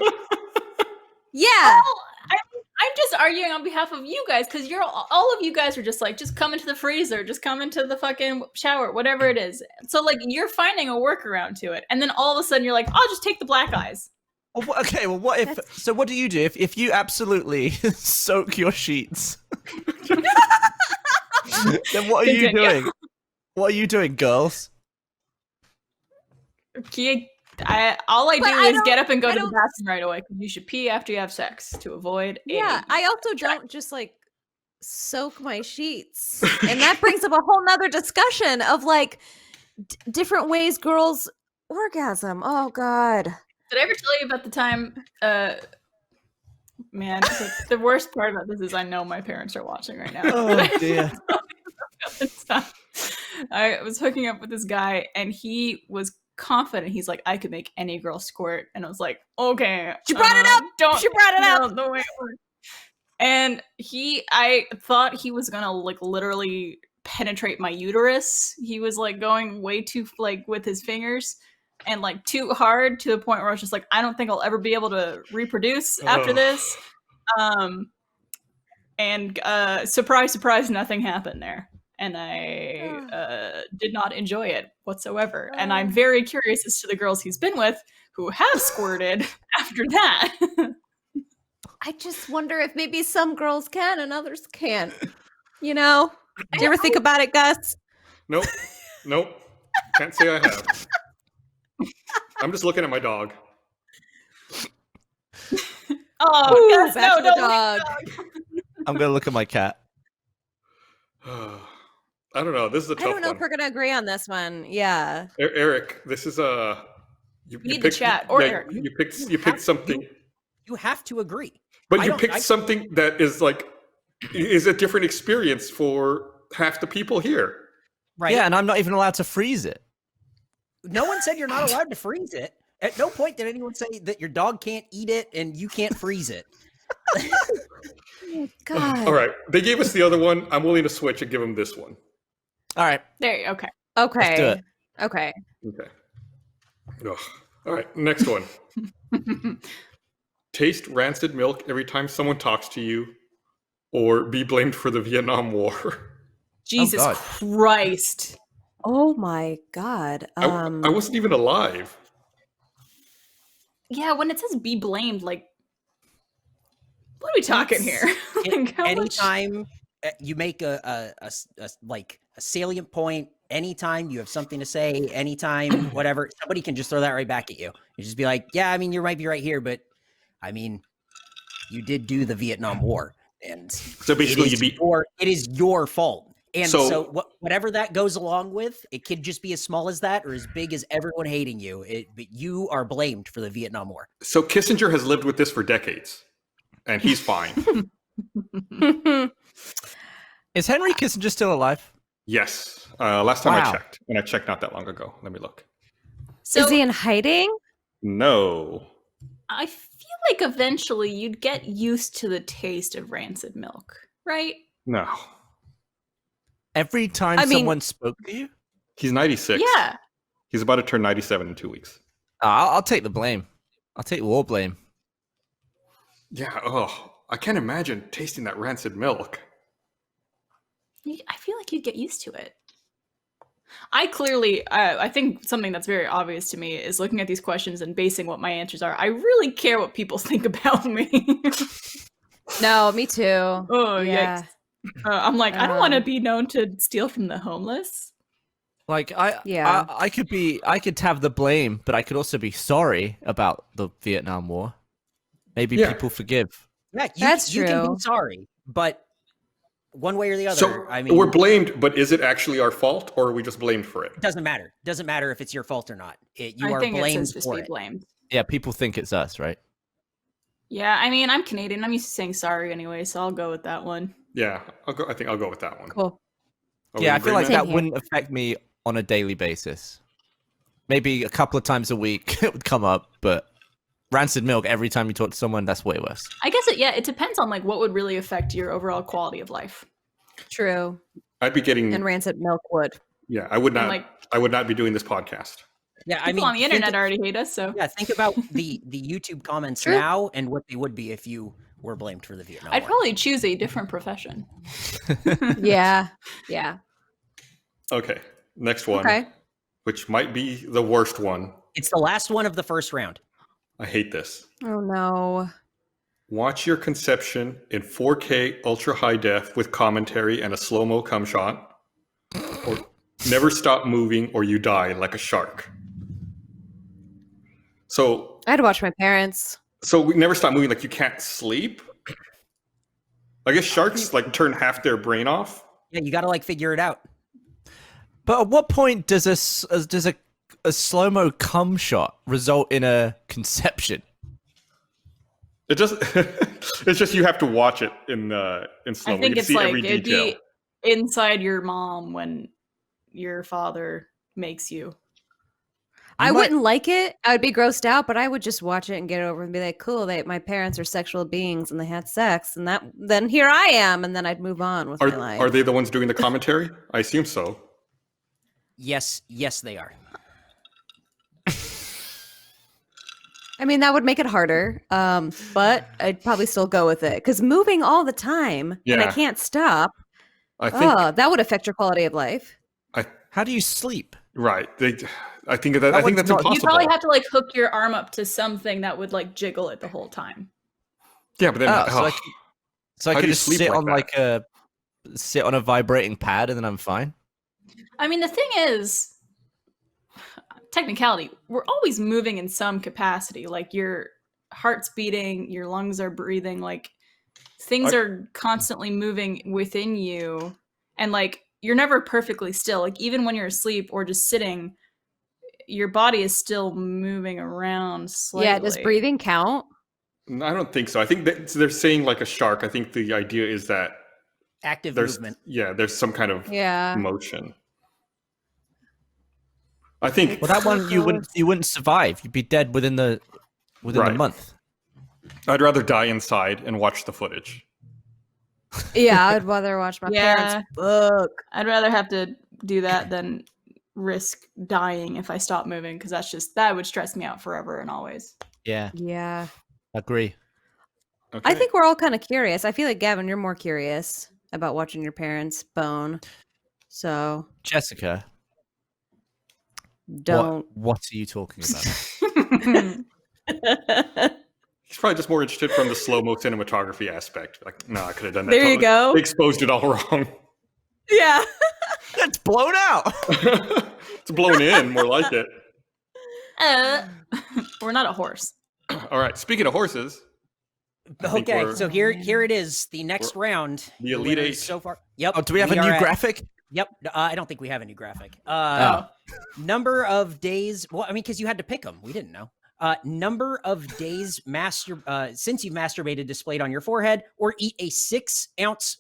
Yeah. Well, I'm just arguing on behalf of you guys because you're all of you guys are just like, just come into the freezer, just come into the fucking shower, whatever it is. So like you're finding a workaround to it, and then all of a sudden you're like, I'll just take the black eyes. Well, okay, well, what if? So, what do you do if you absolutely soak your sheets? Then what are you Continue. doing? What are you doing, girls? All I do But I is get don't- up and go I to the don't- bathroom right away because you should pee after you have sex to avoid. Yeah, any- I also don't just like soak my sheets. And that brings up a whole nother discussion of like different ways girls orgasm. Oh God. Did I ever tell you about the time? Man, the worst part about this is I know my parents are watching right now. Oh dear. I was hooking up with this guy, and he was confident. He's like, I could make any girl squirt, and I was like, okay. She brought it up! Don't. She brought it no, up! the way it works. And I thought he was gonna like literally penetrate my uterus. He was like going way too like with his fingers. And like too hard to the point where I was just like, I don't think I'll ever be able to reproduce after Oh. this. And surprise, surprise, nothing happened there. And I did not enjoy it whatsoever. And I'm very curious as to the girls he's been with who have squirted after that. I just wonder if maybe some girls can and others can't. You know? Do you ever think about it, Gus? Nope. Can't say I have. I'm just looking at my dog. Oh, Ooh, yes, back to the don't dog. I'm gonna look at my cat. I don't know. This is a I tough don't know one. if we're gonna agree on this one. Yeah. Eric, this is a. You need the chat, or Eric. You picked something, You have to agree. but I you don't- picked I- something that is like is a different experience for half the people here. Right? Yeah, and I'm not even allowed to freeze it. No one said you're not allowed to freeze it. At no point did anyone say that your dog can't eat it and you can't freeze it. God. All right, they gave us the other one. I'm willing to switch and give them this one. All right. There you okay. Okay. Let's do it. Okay. Okay. Ugh. All right, next one. Taste rancid milk every time someone talks to you, or be blamed for the Vietnam War. Jesus God. Christ. Oh my God. I wasn't even alive. Yeah, when it says be blamed, like, what are we talking here? Like, how much- Anytime you make a salient point, anytime you have something to say, anytime whatever, somebody can just throw that right back at you. You just be like, yeah, I mean, you might be right here, but I mean, you did do the Vietnam War, and so basically it is your fault. And so whatever that goes along with, it could just be as small as that or as big as everyone hating you. But you are blamed for the Vietnam War. So Kissinger has lived with this for decades, and he's fine. Is Henry Kissinger still alive? Yes. Last time I checked, and I checked not that long ago. Let me look. So, is he in hiding? No. I feel like eventually you'd get used to the taste of rancid milk, right? No. Every time someone spoke to you? He's 96. Yeah. He's about to turn 97 in 2 weeks. I'll take the blame. I'll take war blame. Yeah, I can't imagine tasting that rancid milk. I feel like you'd get used to it. I think something that's very obvious to me is looking at these questions and basing what my answers are. I really care what people think about me. No, me too. Oh, yeah. Yikes. I'm like, I don't want to be known to steal from the homeless. Like, I could have the blame, but I could also be sorry about the Vietnam War. Maybe people forgive. Yeah, that's true. You can be sorry, but one way or the other. So I mean, we're blamed, but is it actually our fault, or are we just blamed for it? It doesn't matter. It doesn't matter if it's your fault or not. You I are think blamed it says just for be it. blamed. Yeah, people think it's us, right? Yeah, I mean, I'm Canadian. I'm used to saying sorry anyway, so I'll go with that one. Yeah, I think I'll go with that one. Cool. Yeah, I feel like Same that here. wouldn't affect me on a daily basis. Maybe a couple of times a week it would come up, but rancid milk every time you talk to someone, that's way worse. I guess it depends on like what would really affect your overall quality of life. True. I'd be getting And rancid milk would. Yeah, I would not. I would not be doing this podcast. Yeah, I People mean, on the internet already hate us, so yeah. Think about the YouTube comments now and what they would be if you were blamed for the Vietnam I'd War. probably choose a different profession. Yeah. Okay, next one. Okay. Which might be the worst one. It's the last one of the first round. I hate this. Oh no. Watch your conception in 4K ultra high def with commentary and a slow-mo cum shot. Or never stop moving or you die like a shark. So I had to watch my parents. So we never stop moving, like you can't sleep? I guess sharks like turn half their brain off. Yeah, you got to like figure it out. But at what point does a slow-mo cum shot result in a conception? It just it's just you have to watch it in slow. I think it's see like every it'd detail. be inside your mom when your father makes you. I wouldn't like it. I would be grossed out, but I would just watch it and get it over and be like, cool, my parents are sexual beings and they had sex, and then here I am, and then I'd move on with my life. Are they the ones doing the commentary? I assume so. Yes, they are. I mean, that would make it harder, but I'd probably still go with it because moving all the time and I can't stop. I think that would affect your quality of life. How do you sleep? Right. I think that's impossible. You'd probably have to like hook your arm up to something that would like jiggle it the whole time. Yeah, but then so I could just sit on sit on a vibrating pad and then I'm fine. I mean, the thing is, technicality, we're always moving in some capacity. Like your heart's beating, your lungs are breathing, like things are constantly moving within you. And like, you're never perfectly still. Like even when you're asleep or just sitting, your body is still moving around slightly. Yeah, does breathing count? No, I don't think so. I think they're saying like a shark. I think the idea is that active movement. Yeah, there's some kind of motion. I think. Well, that one you wouldn't survive. You'd be dead within the month. I'd rather die inside and watch the footage. Yeah, I'd rather watch my parents book. I'd rather have to do that than risk dying if I stop moving, because that would stress me out forever and always. Yeah. Agree. Okay. I think we're all kind of curious. I feel like Gavin, you're more curious about watching your parents bone. So Jessica, don't. What are you talking about? He's probably just more interested from the slow-mo cinematography aspect. Like, no, I could have done that. There you go. They exposed it all wrong. Yeah. It's blown out. It's blown in, more like it. We're not a horse. All right. Speaking of horses, Okay, so here it is. The next round. The Elite Eight so far. Yep. Oh, do we have a new graphic? Yep. I don't think we have a new graphic. Number of days. Well, I mean, because you had to pick them. We didn't know. Number of days since you've masturbated displayed on your forehead, or eat a 6-ounce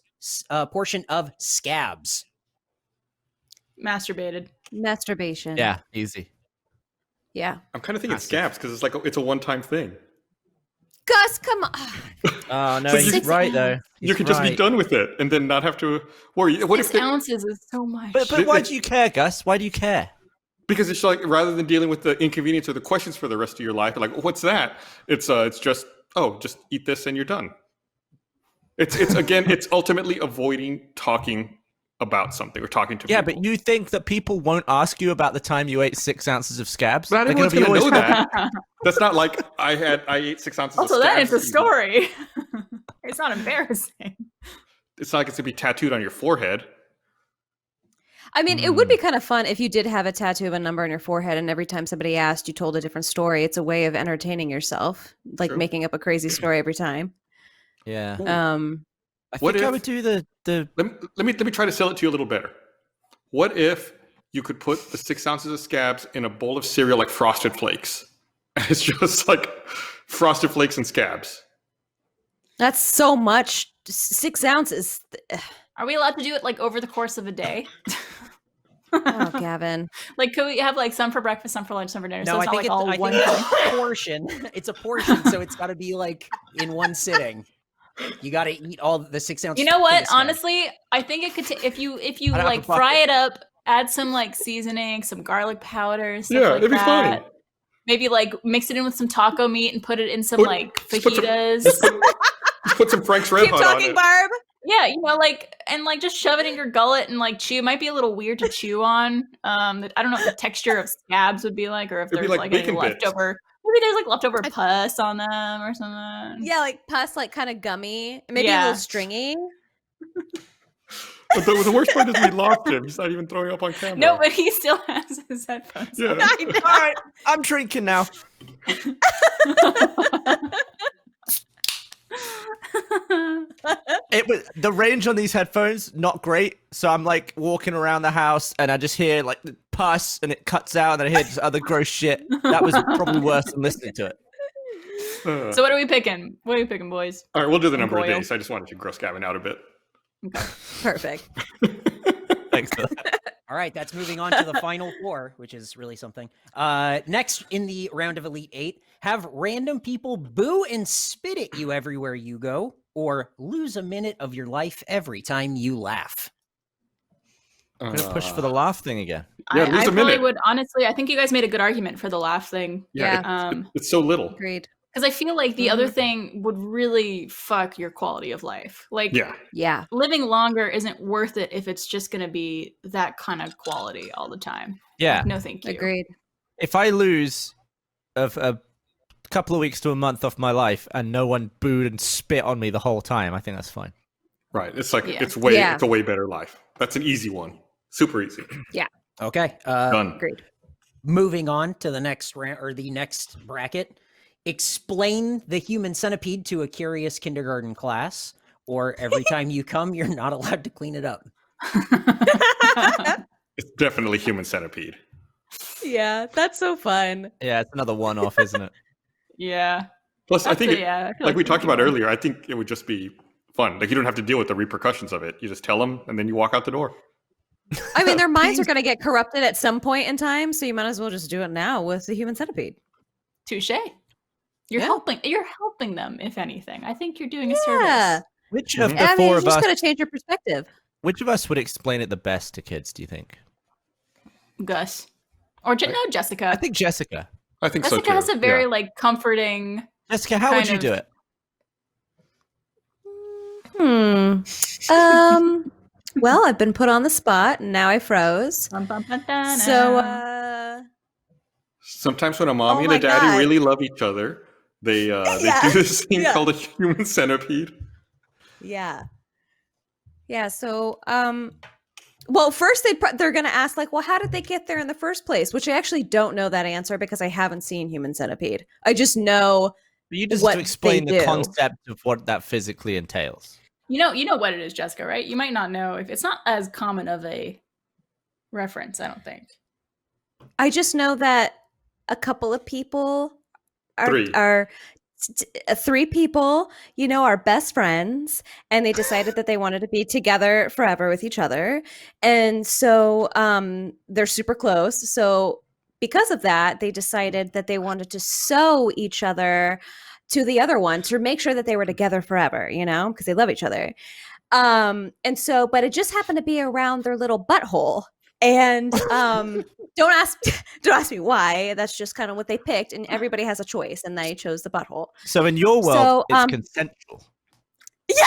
portion of scabs. Masturbation. Yeah, easy. Yeah. I'm kind of thinking scabs because it's like it's a one-time thing. Gus, come on. Oh no, So he's right though. You could just be done with it and then not have to worry. What 6 ounces is so much. But why do you care, Gus? Why do you care? Because it's like, rather than dealing with the inconvenience or the questions for the rest of your life, like, what's that? It's just eat this and you're done. It's ultimately avoiding talking about something or talking to people. Yeah, but you think that people won't ask you about the time you ate 6 ounces of scabs? Not everyone's going to know that. That's not like I ate 6 ounces of scabs. Also, that is a story. It's not embarrassing. It's not like it's going to be tattooed on your forehead. I mean, it would be kind of fun if you did have a tattoo of a number on your forehead, and every time somebody asked, you told a different story. It's a way of entertaining yourself, like making up a crazy story every time. Yeah. I What think I if- would do the. Let me try to sell it to you a little better. What if you could put the 6 ounces of scabs in a bowl of cereal like Frosted Flakes? And it's just like Frosted Flakes and scabs. That's so much. 6 ounces. Are we allowed to do it like over the course of a day? Oh, Gavin. Like, could we have like some for breakfast, some for lunch, some for dinner? No, So it's I not think like all one thing. it's a portion. It's a portion, so it's got to be like in one sitting. You got to eat all the 6 ounces. You know what? Honestly, I think it could. If you I don't like have a fry bucket. it up, add some like seasoning, some garlic powder, stuff Yeah, like it'd be that. fine. Maybe like mix it in with some taco meat and put it in some Put- like just put some- fajitas. Just put some Frank's Red Keep Hot on talking, it. Barb. Yeah, you know, like and like just shove it in your gullet and like chew. It might be a little weird to chew on. I don't know what the texture of scabs would be like, or if It'd be there's like like any bacon bits. leftover. Maybe there's like leftover pus on them or something. Yeah, like pus, like kind of gummy, maybe a Yeah. little stringy. But the worst part is we lost him. He's not even throwing up on camera. No, but he still has his headphones. Yeah. on. I know. All right, I'm drinking now. It was the range on these headphones not great, so I'm like walking around the house and I just hear like the pus and it cuts out and then I hear just other gross shit. That was probably worse than listening to it. So what are we picking? What are we picking, boys? All right, we'll do the number of Boil. days. I just wanted to gross Gavin out a bit. Perfect. Thanks for that. All right, that's moving on to the final four, which is really something. Next in the round of Elite Eight, have random people boo and spit at you everywhere you go, or lose a minute of your life every time you laugh. I'm gonna push for the laugh thing again. Yeah, I lose a probably minute. would honestly. I think you guys made a good argument for the laugh thing. Yeah. It's so little. Agreed. Because I feel like the other thing would really fuck your quality of life. Like, Yeah. Yeah. living longer isn't worth it if it's just going to be that kind of quality all the time. Yeah. Like, no, thank you. Agreed. If I lose a couple of weeks to a month off my life and no one booed and spit on me the whole time, I think that's fine. Right. It's like Yeah. it's Yeah. a way better life. That's an easy one. Super easy. Okay. Done. Agreed. Moving on to the next round or the next bracket. Explain the human centipede to a curious kindergarten class, or every time you come, you're not allowed to clean it up. It's definitely human centipede. Yeah, that's so fun. Yeah, it's another one-off, isn't it? Yeah. Plus, I That's think, a- yeah, I feel like we it's talked easy about one. earlier, I think it would just be fun. Like you don't have to deal with the repercussions of it. You just tell them, and then you walk out the door. I mean, their minds are going to get corrupted at some point in time, so you might as well just do it now with the human centipede. Touche. You're Yeah. helping them, if anything. I think you're doing a Yeah. service. Which of Mhm. the I mean, four you of just us? got to change your perspective. Which of us would explain it the best to kids? Do you think? Gus. Or no, Jessica. I think Jessica. I think Jessica so too. has a very Yeah. like comforting. Jessica, how would Kind you of- do it? Well, I've been put on the spot, and now I froze. So, Sometimes when a mommy Oh and a my daddy God. really love each other, they Yeah. do this thing Yeah. called a human centipede. yeah. Yeah, so, well, first they're going to ask, like, well, how did they get there in the first place? Which I actually don't know that answer because I haven't seen Human Centipede. I just know You just what have to explain they the do. concept of what that physically entails. You know what it is, Jessica, right? You might not know if it's not as common of a reference, I don't think. I just know that a couple of people are three people, are best friends, and they decided that they wanted to be together forever with each other. And so they're super close. So because of that, they decided that they wanted to sew each other to the other one to make sure that they were together forever, because they love each other. And so, but it just happened to be around their little butthole. And don't ask me why. That's just kind of what they picked, and everybody has a choice, and they chose the butthole. So in your world, it's consensual. Yeah.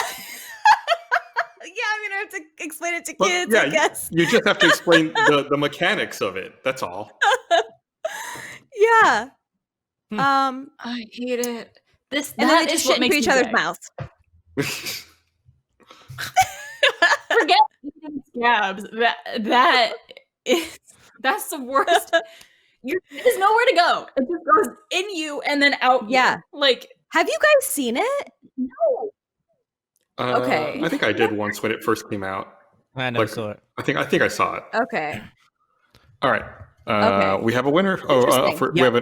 Yeah, I'm gonna have to explain it to kids, I guess. You just have to explain the mechanics of it. That's all. Yeah. I hate it. And then they just shit into each other's mouths. Forget eating scabs. That's the worst. There's nowhere to go. It just goes in you and then out. Yeah. Like, have you guys seen it? No. Okay. I think I did once when it first came out. I never saw it. I think I saw it. Okay. All right. Okay. We have a winner. We have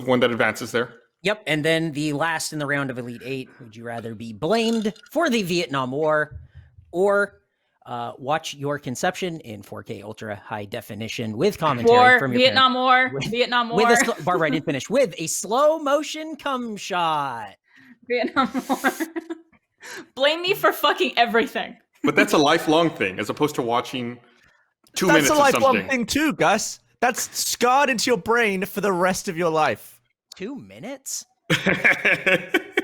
one that advances there. Yep. And then the last in the round of Elite Eight. Would you rather be blamed for the Vietnam War or watch your conception in 4K ultra high definition with commentary from your Vietnam parents, War, Vietnam War. with Barbara, I didn't finish, with a slow motion cum shot. Vietnam War. Blame me for fucking everything. But that's a lifelong thing, as opposed to watching 2 minutes of something. That's a lifelong thing too, Gus. That's scarred into your brain for the rest of your life. 2 minutes?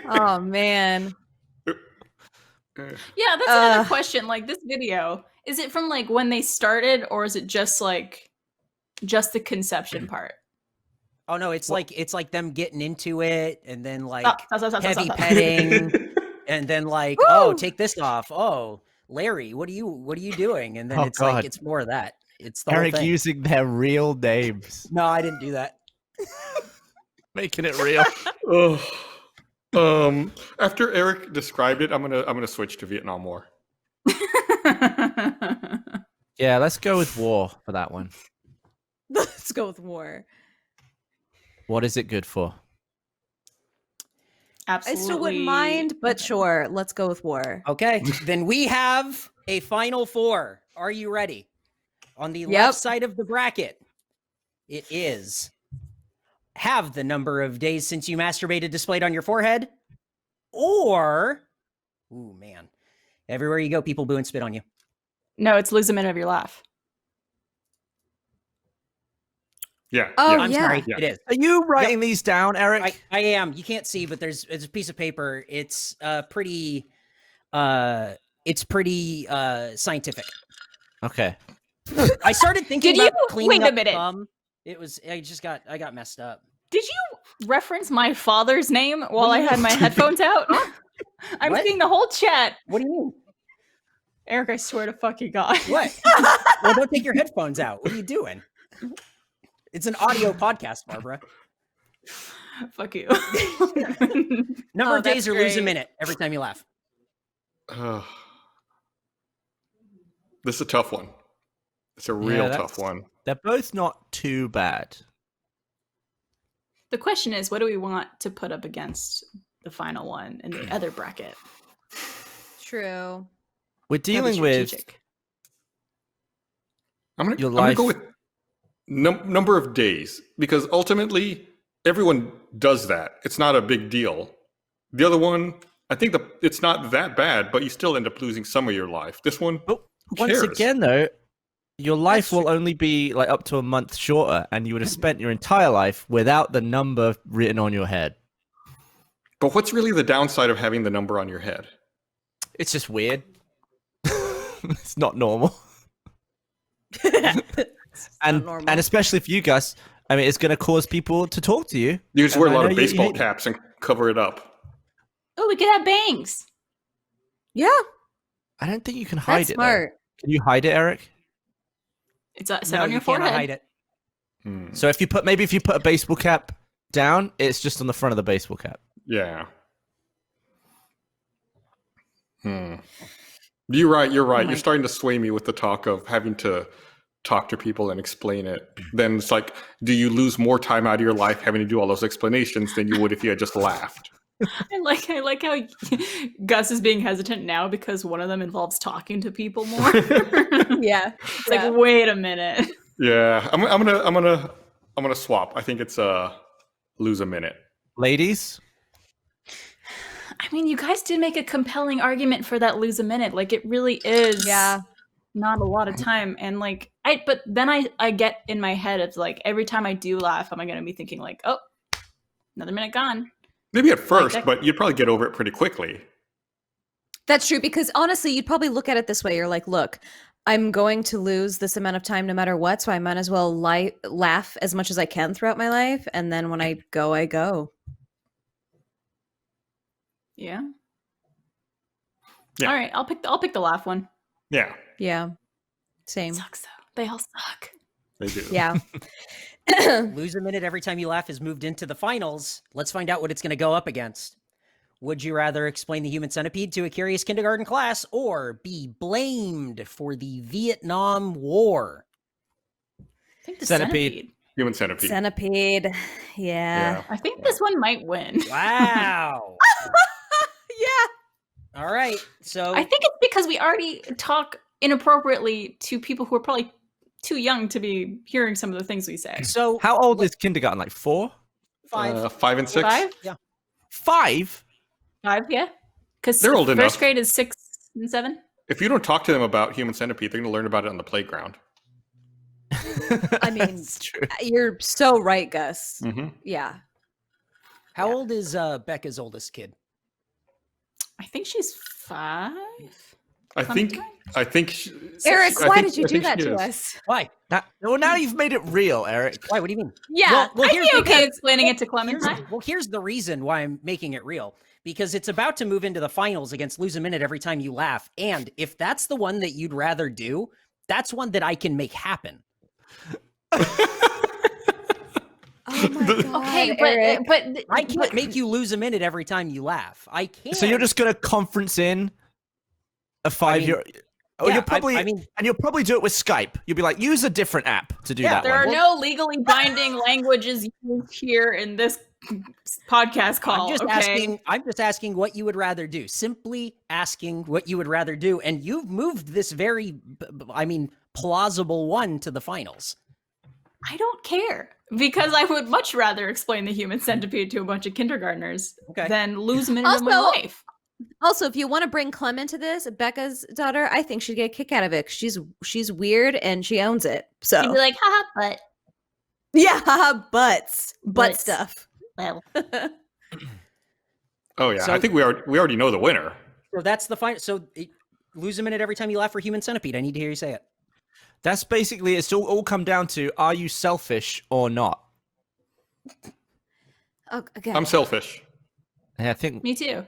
Oh man. Yeah, that's another question. Like, this video, is it from like when they started, or is it just the conception part? Oh no, it's like them getting into it, and then like Stop. heavy petting, and then like, oh, take this off. Oh, Larry, what are you doing? And then like it's more of that. It's the Eric whole thing. using their real names. No, I didn't do that. Making it real. After Eric described it, I'm gonna switch to Vietnam War. Yeah, let's go with war for that one. Let's go with war. What is it good for? Absolutely. I still wouldn't mind, but sure, let's go with war. Okay, then we have a final four. Are you ready? On the left side of the bracket, it is: have the number of days since you masturbated displayed on your forehead, or, ooh man, everywhere you go, people boo and spit on you. No, it's lose a minute of your laugh. Yeah. Oh, I'm sorry, it is. Are you writing these down, Eric? I am. You can't see, but it's a piece of paper. It's pretty scientific. Okay. I started thinking Did about you cleaning wait a up minute? I got messed up. Did you reference my father's name while I had my headphones out? I'm What? seeing the whole chat. What do you mean? Eric, I swear to fucking God. What? Well, don't take your headphones out. What are you doing? It's an audio podcast, Barbara. Fuck you. Number of days that's or lose a great. minute every time you laugh. This is a tough one. It's a real tough one. They're both not too bad. The question is, what do we want to put up against the final one in the other bracket? True. We're Gotta be dealing with strategic. I'm your gonna life. go with number of days, because ultimately everyone does that. It's not a big deal. The other one, I think it's not that bad, but you still end up losing some of your life. This one, who Once cares? again, though, your life will only be like up to a month shorter, and you would have spent your entire life without the number written on your head. But what's really the downside of having the number on your head? It's just weird. It's not normal. And especially for you, Gus, I mean, it's going to cause people to talk to you. You just wear a lot I of know you baseball hate it. caps and cover it up. Oh, we could have bangs. Yeah, I don't think you can hide that's it. though. smart. Can you hide it, Eric? It's set No, on your you cannot forehead. hide it. So if you put a baseball cap down, it's just on the front of the baseball cap. Yeah. You're right. You're starting to sway me with the talk of having to talk to people and explain it. Then it's like, do you lose more time out of your life having to do all those explanations than you would if you had just laughed? I like how Gus is being hesitant now because one of them involves talking to people more. Yeah. It's like, wait a minute. Yeah. I'm gonna swap. I think it's lose a minute. Ladies? I mean, you guys did make a compelling argument for that lose a minute. Like, it really is not a lot of time. And like, but then I get in my head, it's like, every time I do laugh, am I going to be thinking like, oh, another minute gone? Maybe at first, but you'd probably get over it pretty quickly. That's true, because honestly, you'd probably look at it this way. You're like, look, I'm going to lose this amount of time no matter what, so I might as well laugh as much as I can throughout my life. And then when I go, I go. Yeah. All right, I'll pick the laugh one. Yeah. Yeah. Same. Sucks though. They all suck. They do. Yeah. Lose a minute every time you laugh is moved into the finals. Let's find out what it's going to go up against. Would you rather explain the human centipede to a curious kindergarten class or be blamed for the Vietnam War? I think the Centipede. centipede. Human centipede. Centipede. Yeah. I think this one might win. Wow. Yeah. All right. So I think it's because we already talk inappropriately to people who are probably too young to be hearing some of the things we say. So How old is kindergarten? Like 4? 5. 5 and 6. 5? Yeah. 5? 5, yeah. Because They're old enough. First grade is 6 and 7. If you don't talk to them about human centipede, they're going to learn about it on the playground. I mean, It's true. you're so right, Gus. Mm-hmm. Yeah. How old is Becca's oldest kid? I think she's 5. I think. Eric, I why think- did you I do think that she to is. us? Why? Now you've made it real, Eric. Why? What do you mean? Yeah, Well, I'd here's be okay because- explaining it to Clementine. Here's the reason why I'm making it real. Because it's about to move into the finals against lose a minute every time you laugh. And if that's the one that you'd rather do, that's one that I can make happen. Oh my god. Okay, Eric. but I can't make you lose a minute every time you laugh. I can't. So you're just going to conference in a 5-year... yeah, you'll probably, I mean- and you'll probably do it with Skype. You'll be like, use a different app to do that there one. are no legally binding languages used here in this podcast call. I'm just asking what you would rather do. Simply asking what you would rather do. And you've moved this very, plausible one to the finals. I don't care because I would much rather explain the human centipede to a bunch of kindergartners than lose a minute of my Also- life. Also, if you want to bring Clem into this, Becca's daughter, I think she'd get a kick out of it. 'Cause she's weird and she owns it. So You'd be like, haha, but yeah, butt Butts. stuff. well, Oh yeah, So- I think we already know the winner. So that's the final. So lose a minute every time you laugh for human centipede. I need to hear you say it. That's basically, it's all come down to, are you selfish or not? Oh, okay. I'm selfish. Yeah, I think... me too.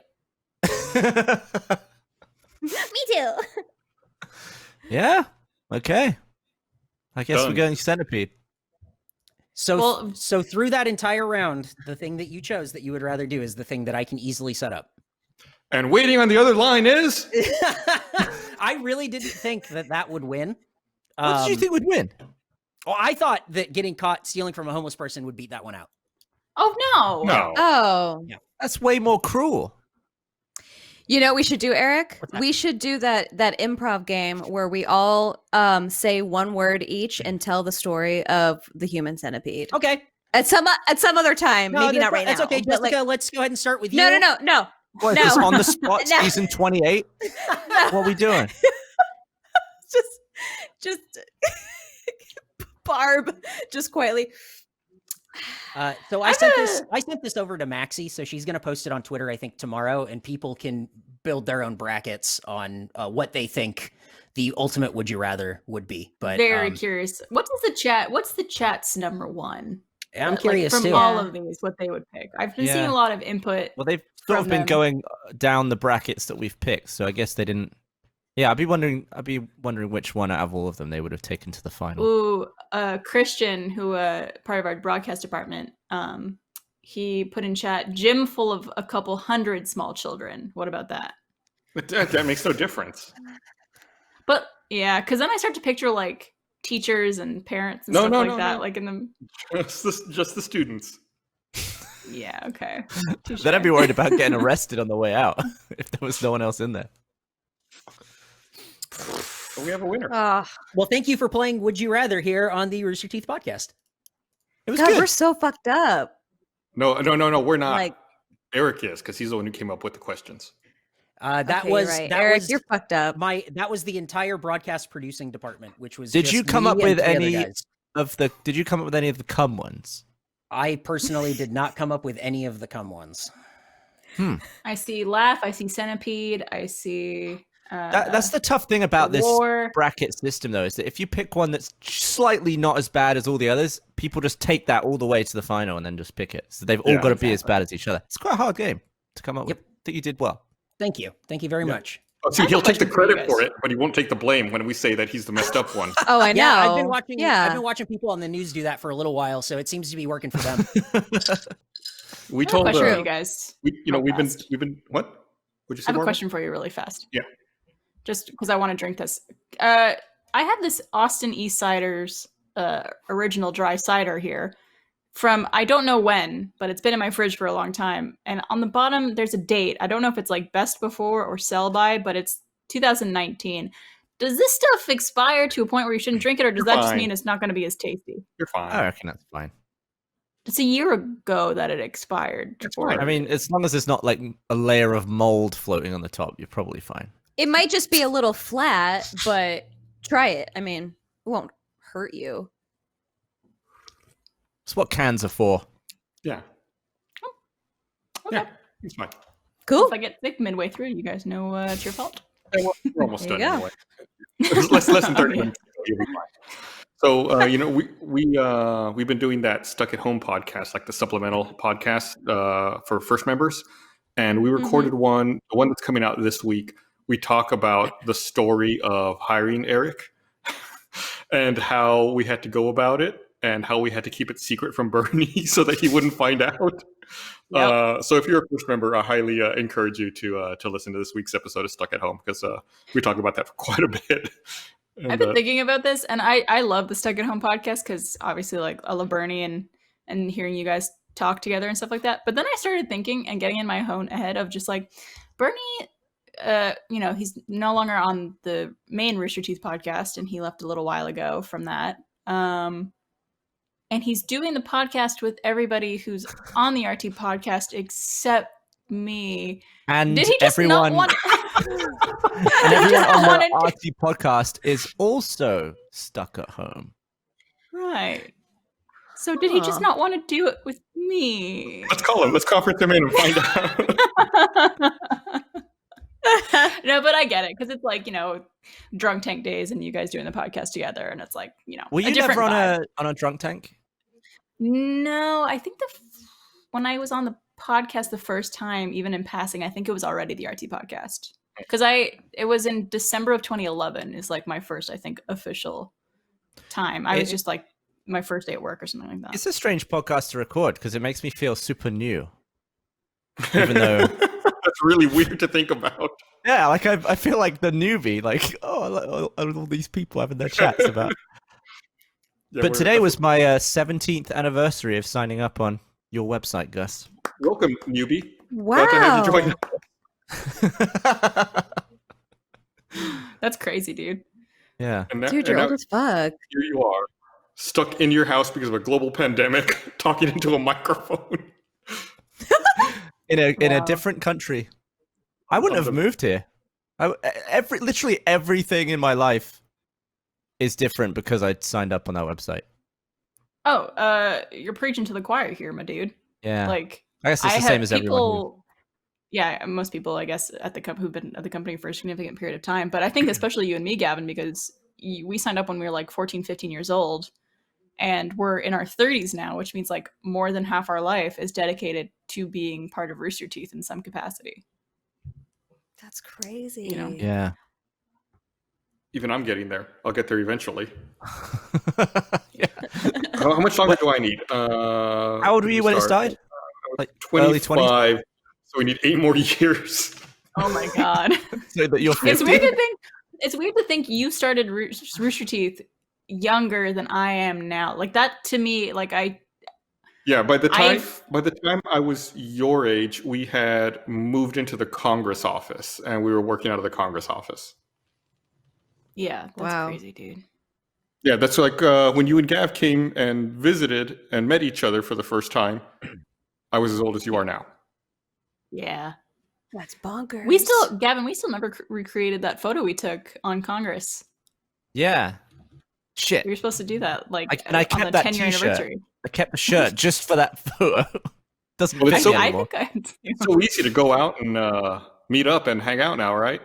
Me too. Yeah. Okay. I guess Done. we're going centipede. So through that entire round, the thing that you chose that you would rather do is the thing that I can easily set up. And waiting on the other line is I really didn't think that would win. What did you think would win? Well, I thought that getting caught stealing from a homeless person would beat that one out. Oh no. no. Oh. That's way more cruel. You know what we should do, Eric? What's that? We should do that improv game where we all say one word each and tell the story of the human centipede. Okay. At some other time. Maybe not right now. That's okay. but, Jessica, let's go ahead and start with you. No. What, No. is this on the spot, No. season 28? What are we doing? just Barb, just quietly. So I sent this over to Maxie, so she's going to post it on Twitter, I think, tomorrow, and people can build their own brackets on what they think the ultimate would you rather would be. But Very curious. What's the chat's number one? I'm curious from too. all of these, what they would pick. I've been seeing a lot of input. Well, they've sort of from been them. going down the brackets that we've picked, so I guess they didn't. Yeah, I'd be wondering which one out of all of them they would have taken to the final. Ooh, Christian, who part of our broadcast department, he put in chat, gym full of a couple hundred small children. What about that? That makes no difference. But yeah, because then I start to picture like teachers and parents and stuff like that. Like in the just the students. Yeah, okay. Then I'd be worried about getting arrested on the way out if there was no one else in there. We have a winner. Well, thank you for playing Would You Rather here on the Rooster Teeth podcast. It was God, good. we're so fucked up. No, we're not. Like, Eric is, because he's the one who came up with the questions. That okay, was right. that Eric, was you're fucked up. that was the entire broadcast producing department, which was. Did just you come me up and with three other any guys. of the? Did you come up with any of the cum ones? I personally did not come up with any of the cum ones. I see laugh. I see centipede. I see. That's the tough thing about this war. bracket system, though, is that if you pick one that's slightly not as bad as all the others, people just take that all the way to the final and then just pick it. So they've all got to be as bad as each other. It's quite a hard game to come up with. I think you did well. Thank you very much. Oh, so he'll take the credit for it, but he won't take the blame when we say that he's the messed up one. Oh, I know. Yeah, I've been watching people on the news do that for a little while, so it seems to be working for them. We told you guys. we've been what? Would you say? I have a question for you, really fast. Yeah. Just because I want to drink this. I have this Austin East Cider's original dry cider here from I don't know when, but it's been in my fridge for a long time. And on the bottom, there's a date. I don't know if it's like best before or sell by, but it's 2019. Does this stuff expire to a point where you shouldn't drink it, or does that just mean it's not going to be as tasty? You're fine. I reckon that's fine. It's a year ago that it expired. I mean, as long as it's not like a layer of mold floating on the top, you're probably fine. It might just be a little flat, but try it. I mean, it won't hurt you. It's what cans are for. Yeah. Okay. Yeah, it's fine. Cool. If I get sick midway through, you guys know it's your fault. Yeah, we're almost There done you go. anyway. Less than 30 minutes. You'll be fine. So we've been doing that Stuck at Home podcast, like the supplemental podcast for first members, and we recorded the one that's coming out this week. We talk about the story of hiring Eric and how we had to go about it and how we had to keep it secret from Bernie so that he wouldn't find out. Yep. So if you're a first member, I highly encourage you to listen to this week's episode of Stuck at Home, because we talk about that for quite a bit. And, I've been thinking about this, and I love the Stuck at Home podcast because obviously, like, I love Bernie and hearing you guys talk together and stuff like that. But then I started thinking and getting in my own head of just like Bernie. He's no longer on the main Rooster Teeth podcast, and he left a little while ago from that. And he's doing the podcast with everybody who's on the RT podcast except me. And did he just everyone, not want? and everyone on the RT podcast is also stuck at home. Right. So did he just not want to do it with me? Let's call him. Let's conference him in and find out. No, but I get it, because it's like, drunk tank days and you guys doing the podcast together, and it's like, Were you never on a drunk tank? No, I think when I was on the podcast the first time, even in passing, I think it was already the RT podcast, because it was in December of 2011 is like my first, I think, official time. I was just like my first day at work or something like that. It's a strange podcast to record because it makes me feel super new, even though. That's really weird to think about. Yeah, like I feel like the newbie, like, all these people having their chats about. Yeah, but today was my 17th anniversary of signing up on your website, Gus. Welcome, newbie. Wow. Glad to have you join. That's crazy, dude. Yeah. Dude, you're old as fuck. Here you are, stuck in your house because of a global pandemic, talking into a microphone. In a different country. I wouldn't have moved here. Literally everything in my life is different because I signed up on that website. Oh, you're preaching to the choir here, my dude. Yeah. Like, I guess it's the same as everyone. Yeah, most people, I guess, who've been at the company for a significant period of time. But I think especially you and me, Gavin, because we signed up when we were like 14, 15 years old. And we're in our 30s now, which means like more than half our life is dedicated to being part of Rooster Teeth in some capacity. That's crazy. Yeah. Even I'm getting there. I'll get there eventually. Yeah. How much longer do I need? How old were you when it started? like 25. So we need 8 more years. Oh my god. So that you're 50. It's weird to think you started Rooster Teeth younger than I am now. Like that to me, like Yeah, by the time I was your age, we had moved into the Congress office and we were working out of the Congress office. Yeah, that's crazy, dude. Yeah, that's like when you and Gav came and visited and met each other for the first time. I was as old as you are now. Yeah. That's bonkers. Gavin, we still never recreated that photo we took on Congress. Yeah. Shit. We were supposed to do that, like, I kept on the that 10-year anniversary. I kept the shirt just for that photo. Doesn't Well, fit so, anymore. It's so easy to go out and meet up and hang out now, right?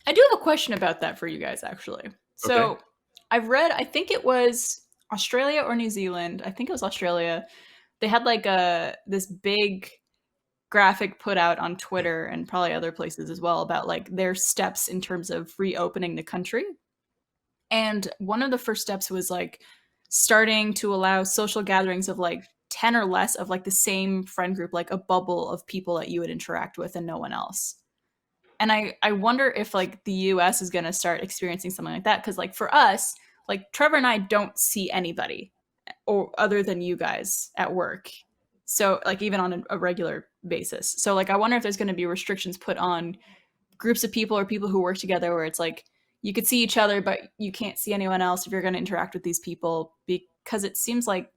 I do have a question about that for you guys, actually. So Okay. I've read, I think it was Australia or New Zealand. I think it was Australia. They had like this big graphic put out on Twitter and probably other places as well about like their steps in terms of reopening the country. And one of the first steps was like starting to allow social gatherings of like 10 or less of like the same friend group, like a bubble of people that you would interact with and no one else. And I wonder if like the US is going to start experiencing something like that. Because like for us, like Trevor and I don't see anybody or other than you guys at work. So like even on a regular basis. So like I wonder if there's going to be restrictions put on groups of people or people who work together where it's like you could see each other, but you can't see anyone else if you're going to interact with these people, because it seems like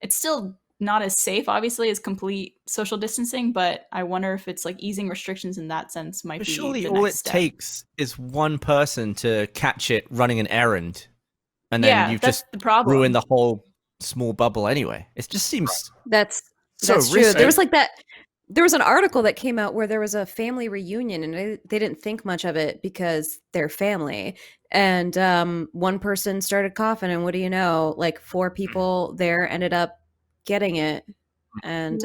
it's still not as safe, obviously, as complete social distancing. But I wonder if it's like easing restrictions in that sense might be surely the all next it step. takes is one person to catch it running an errand, and then you've just ruined the whole small bubble anyway. It just seems that's so true. risky. There was like that. There was an article that came out where there was a family reunion, and they didn't think much of it because they're family. And one person started coughing, and what do you know? Like 4 people there ended up getting it. And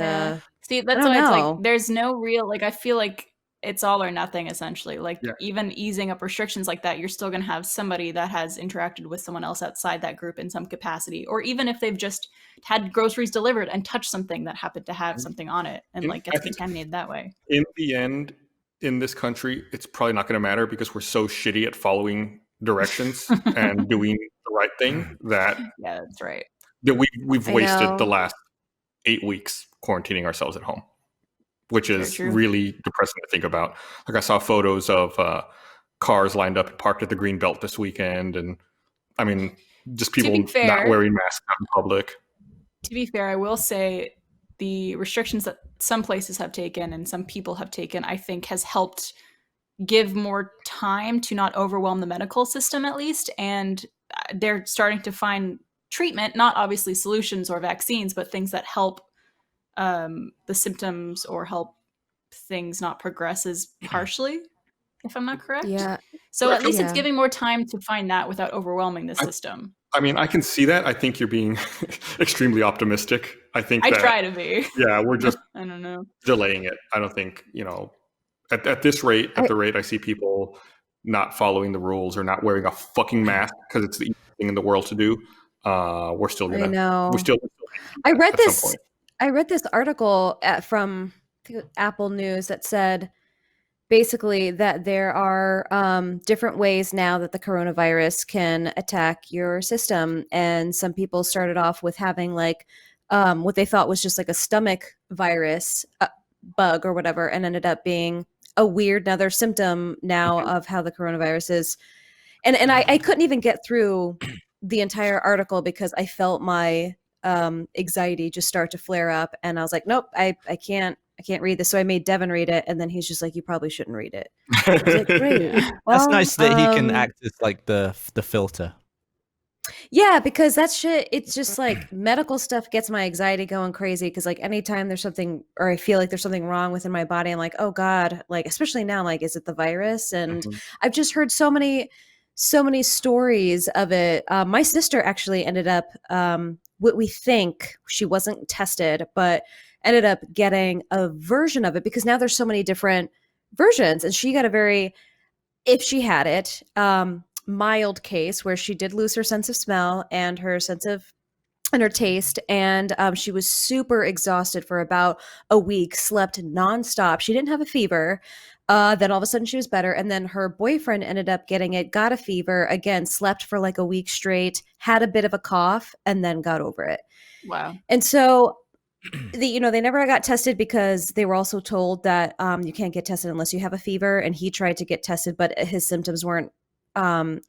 see, that's why it's like there's no real, like I feel like it's all or nothing essentially. Like even easing up restrictions like that, you're still going to have somebody that has interacted with someone else outside that group in some capacity, or even if they've just had groceries delivered and touched something that happened to have something on it and like gets contaminated that way. In the end, in this country, it's probably not going to matter because we're so shitty at following directions and doing the right thing that that's right. That we've wasted the last 8 weeks quarantining ourselves at home, which is really depressing to think about. Like I saw photos of cars lined up and parked at the Greenbelt this weekend, and I mean, just people not wearing masks out in public. To be fair, I will say the restrictions that some places have taken and some people have taken, I think, has helped give more time to not overwhelm the medical system, at least. And they're starting to find treatment, not obviously solutions or vaccines, but things that help the symptoms or help things not progress as harshly, if I'm not correct. Yeah. So at least it's giving more time to find that without overwhelming the system. I mean, I can see that. I think you're being extremely optimistic. I try to be. Yeah, we're just I don't know, delaying it. I don't think, at this rate, the rate I see people not following the rules or not wearing a fucking mask because it's the easiest thing in the world to do. We're still gonna. I know. I read this article from Apple News that said basically that there are different ways now that the coronavirus can attack your system, and some people started off with having like what they thought was just like a stomach virus bug or whatever, and ended up being a weird another symptom now of how the coronavirus is. And I couldn't even get through the entire article because I felt my anxiety just start to flare up, and I was like, nope, I can't read this. So I made Devin read it, and then he's just like, you probably shouldn't read it. I was like, great. Well, that's nice that he can act as like the filter. Yeah, because that shit, it's just like medical stuff gets my anxiety going crazy. Because like anytime there's something, or I feel like there's something wrong within my body, I'm like, oh God, like especially now, like, is it the virus? And I've just heard so many stories of it. My sister actually ended up, what we think, she wasn't tested, but ended up getting a version of it because now there's so many different versions, and she got a very, if she had it, mild case where she did lose her sense of smell and her sense of and her taste. And she was super exhausted for about a week, slept nonstop. She didn't have a fever. Then all of a sudden she was better. And then her boyfriend ended up getting it, got a fever, again, slept for like a week straight, had a bit of a cough, and then got over it. Wow. And so they never got tested because they were also told that you can't get tested unless you have a fever. And he tried to get tested, but his symptoms weren't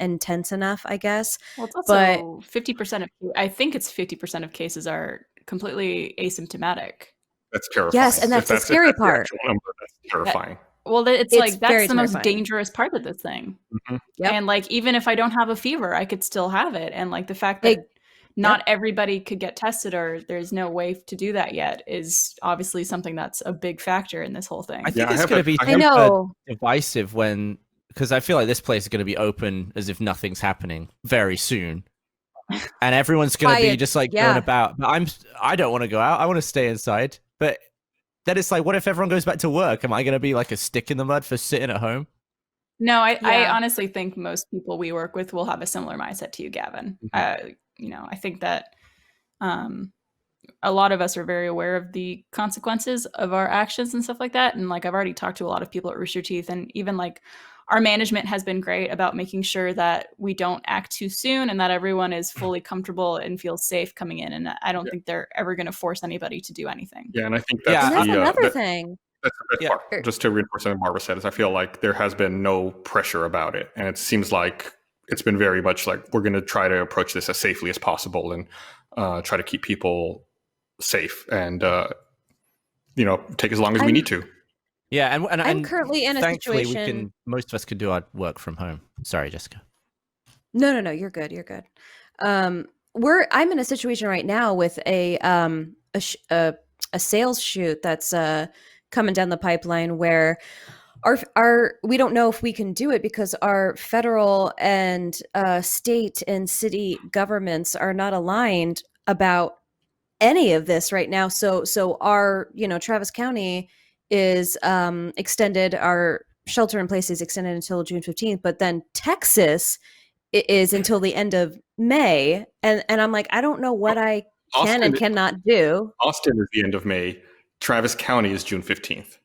intense enough, I guess. Well, it's also 50% of, I think it's 50% of cases are completely asymptomatic. That's terrifying. Yes, and that's the scary part. Number, that's terrifying. It's like that's the terrifying. most dangerous part of this thing. Mm-hmm. Yep. And like, even if I don't have a fever, I could still have it. And like the fact that not everybody could get tested, or there's no way to do that yet, is obviously something that's a big factor in this whole thing. I think it's going to be divisive because I feel like this place is going to be open as if nothing's happening very soon. And everyone's going to be just like going about. But I don't want to go out. I want to stay inside. But then it's like, what if everyone goes back to work? Am I going to be like a stick in the mud for sitting at home? No, I honestly think most people we work with will have a similar mindset to you, Gavin. Mm-hmm. I think that a lot of us are very aware of the consequences of our actions and stuff like that. And like, I've already talked to a lot of people at Rooster Teeth, and even like our management has been great about making sure that we don't act too soon and that everyone is fully comfortable and feels safe coming in. And I don't think they're ever going to force anybody to do anything. Yeah, and I think that's another thing. That's the best part. Just to reinforce something Barbara said, is I feel like there has been no pressure about it. And it seems like it's been very much like, we're going to try to approach this as safely as possible and try to keep people safe and, take as long as we need to. Yeah, and I'm currently in a situation. Most of us can do our work from home. Sorry, Jessica. No, you're good. You're good. I'm in a situation right now with a sales shoot that's coming down the pipeline where our we don't know if we can do it because our federal and state and city governments are not aligned about any of this right now. So our Travis County is extended, our shelter in place is extended until June 15th, but then Texas is until the end of May. And I'm like, I don't know what I can and cannot do. Austin is the end of May. Travis County is June 15th.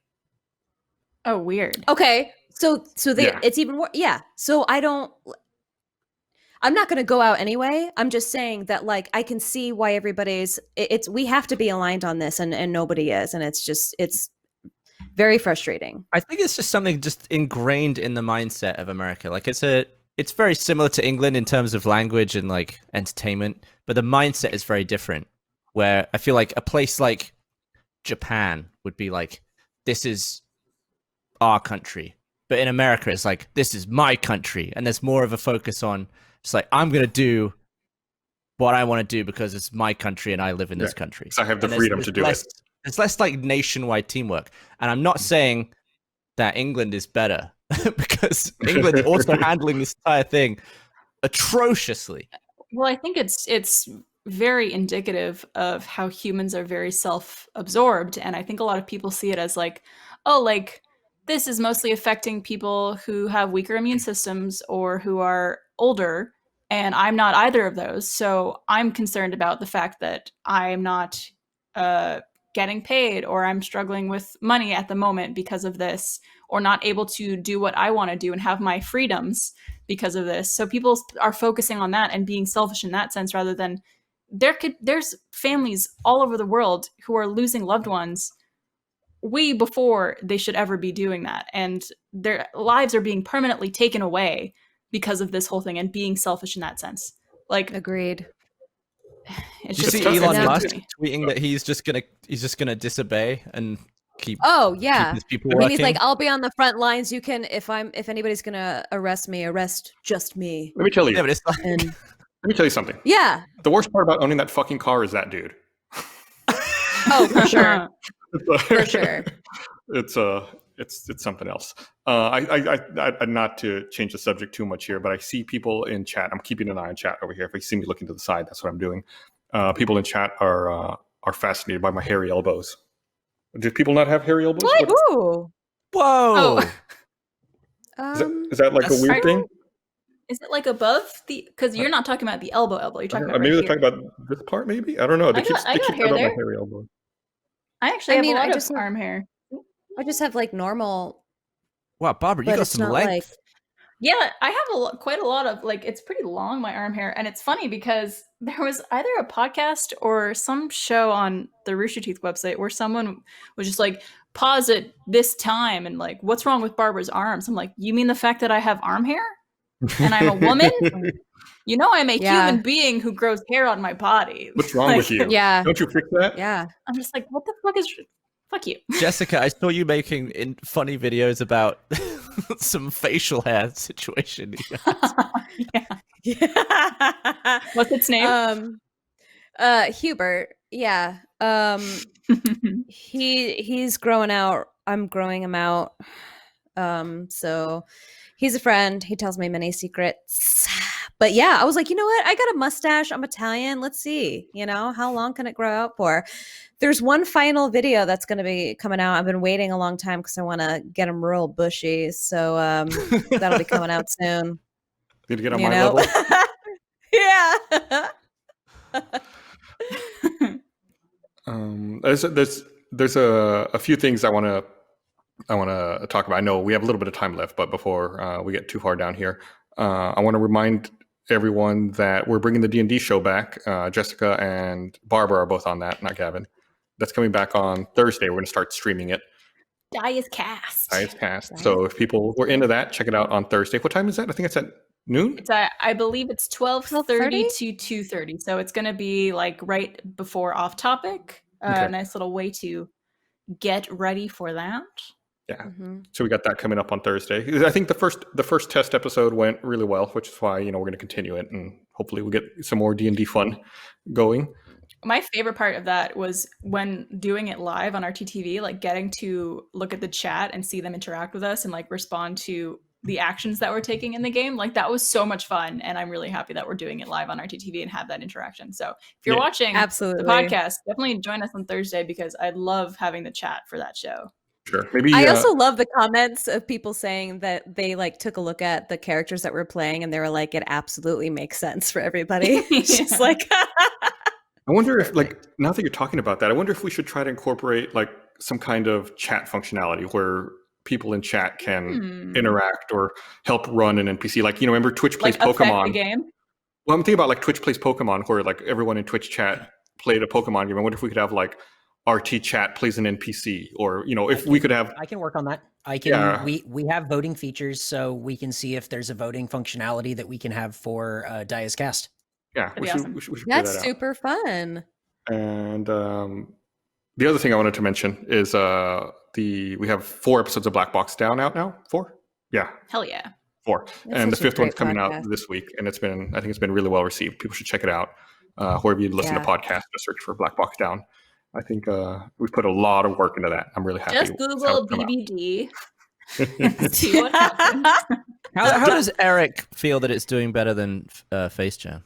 Oh, weird. Okay. So it's even more. Yeah. So I'm not going to go out anyway. I'm just saying that, like, I can see why we have to be aligned on this and nobody is. And it's very frustrating. I think it's just something just ingrained in the mindset of America. Like it's very similar to England in terms of language and like entertainment, but the mindset is very different. Where I feel like a place like Japan would be like, this is our country. But in America, it's like, this is my country. And there's more of a focus on, it's like, I'm going to do what I want to do because it's my country and I live in this country. So I have the freedom to do it. It's less like nationwide teamwork. And I'm not saying that England is better because England is also handling this entire thing atrociously. Well, I think it's very indicative of how humans are very self-absorbed. And I think a lot of people see it as like, oh, like this is mostly affecting people who have weaker immune systems or who are older. And I'm not either of those. So I'm concerned about the fact that I'm not getting paid, or I'm struggling with money at the moment because of this, or not able to do what I want to do and have my freedoms because of this. So people are focusing on that and being selfish in that sense, rather than there's families all over the world who are losing loved ones way before they should ever be doing that. And their lives are being permanently taken away because of this whole thing and being selfish in that sense. Like, agreed. It's just see Elon Musk tweeting that he's just gonna disobey and keep his people working. He's like, I'll be on the front lines. You can, if anybody's gonna arrest me, arrest just me. Let me tell you. Yeah, but it's like, let me tell you something. Yeah. The worst part about owning that fucking car is that dude. Oh, for sure. For sure. It's something else. I not to change the subject too much here, but I see people in chat. I'm keeping an eye on chat over here. If you see me looking to the side, that's what I'm doing. People in chat are fascinated by my hairy elbows. Do people not have hairy elbows? What? Ooh. Whoa. Is that like a weird thing? Is it like above the? Because you're not talking about the elbow. You're talking about maybe right they're here. talking about this part. Maybe I don't know. They keep I got talking hair about there. my hairy elbow. I actually have a lot of have, arm hair. I just have like normal. Wow, Barbara, you got some length. Like... Yeah, I have quite a lot of like. It's pretty long, my arm hair, and it's funny because there was either a podcast or some show on the Rooster Teeth website where someone was just like, pause at this time and like, what's wrong with Barbara's arms? I'm like, you mean the fact that I have arm hair and I'm a woman? You know, I'm a human being who grows hair on my body. What's wrong with you? Yeah. Don't you fix that? Yeah. I'm just like, what the fuck is... Fuck you. Jessica, I saw you making funny videos about some facial hair situation. Yeah. What's its name? Hubert. Yeah. He's growing out. I'm growing him out. So he's a friend. He tells me many secrets. But yeah, I was like, you know what? I got a mustache. I'm Italian. Let's see, how long can it grow out for? There's one final video that's going to be coming out. I've been waiting a long time because I want to get him real bushy. So that'll be coming out soon. Need to get on my level. Yeah. There's a few things I want to talk about. I know we have a little bit of time left, but before we get too far down here, I want to remind everyone that we're bringing the D&D show back. Jessica and Barbara are both on that, not Gavin. That's coming back on Thursday. We're going to start streaming it. Dias Cast. So if people were into that, check it out on Thursday. What time is that? I think it's at noon. It's I believe it's 12:30 to 2:30. So it's going to be like right before Off Topic. Okay. Nice little way to get ready for that. Yeah. So we got that coming up on Thursday. I think the first test episode went really well, which is why we're going to continue it, and hopefully we'll get some more D&D fun going. My favorite part of that was when doing it live on RTTV, like getting to look at the chat and see them interact with us and like respond to the actions that we're taking in the game. Like that was so much fun, and I'm really happy that we're doing it live on RTTV and have that interaction. So if you're watching the podcast, definitely join us on Thursday because I love having the chat for that show. Sure. Maybe I also love the comments of people saying that they like took a look at the characters that we're playing and they were like, it absolutely makes sense for everybody. It's just like I wonder if, like, now that you're talking about that, I wonder if we should try to incorporate like some kind of chat functionality where people in chat can interact or help run an NPC. Like, remember Twitch plays like Pokemon. The game? Well, I'm thinking about like Twitch plays Pokemon, where like everyone in Twitch chat played a Pokemon game. I wonder if we could have like RT chat plays an NPC, or if we could have. I can work on that. I can. Yeah. We have voting features, so we can see if there's a voting functionality that we can have for Dias Cast. Yeah, we should that's super fun. And the other thing I wanted to mention is we have 4 episodes of Blackbox Down out now. 4? Yeah. Hell yeah. 4. And the 5th one's coming out this week, and I think it's been really well received. People should check it out. Wherever you listen to podcasts, just search for Blackbox Down. I think we've put a lot of work into that. I'm really happy. Just Google BBD. See what happens. How does Eric feel that it's doing better than Face Jam?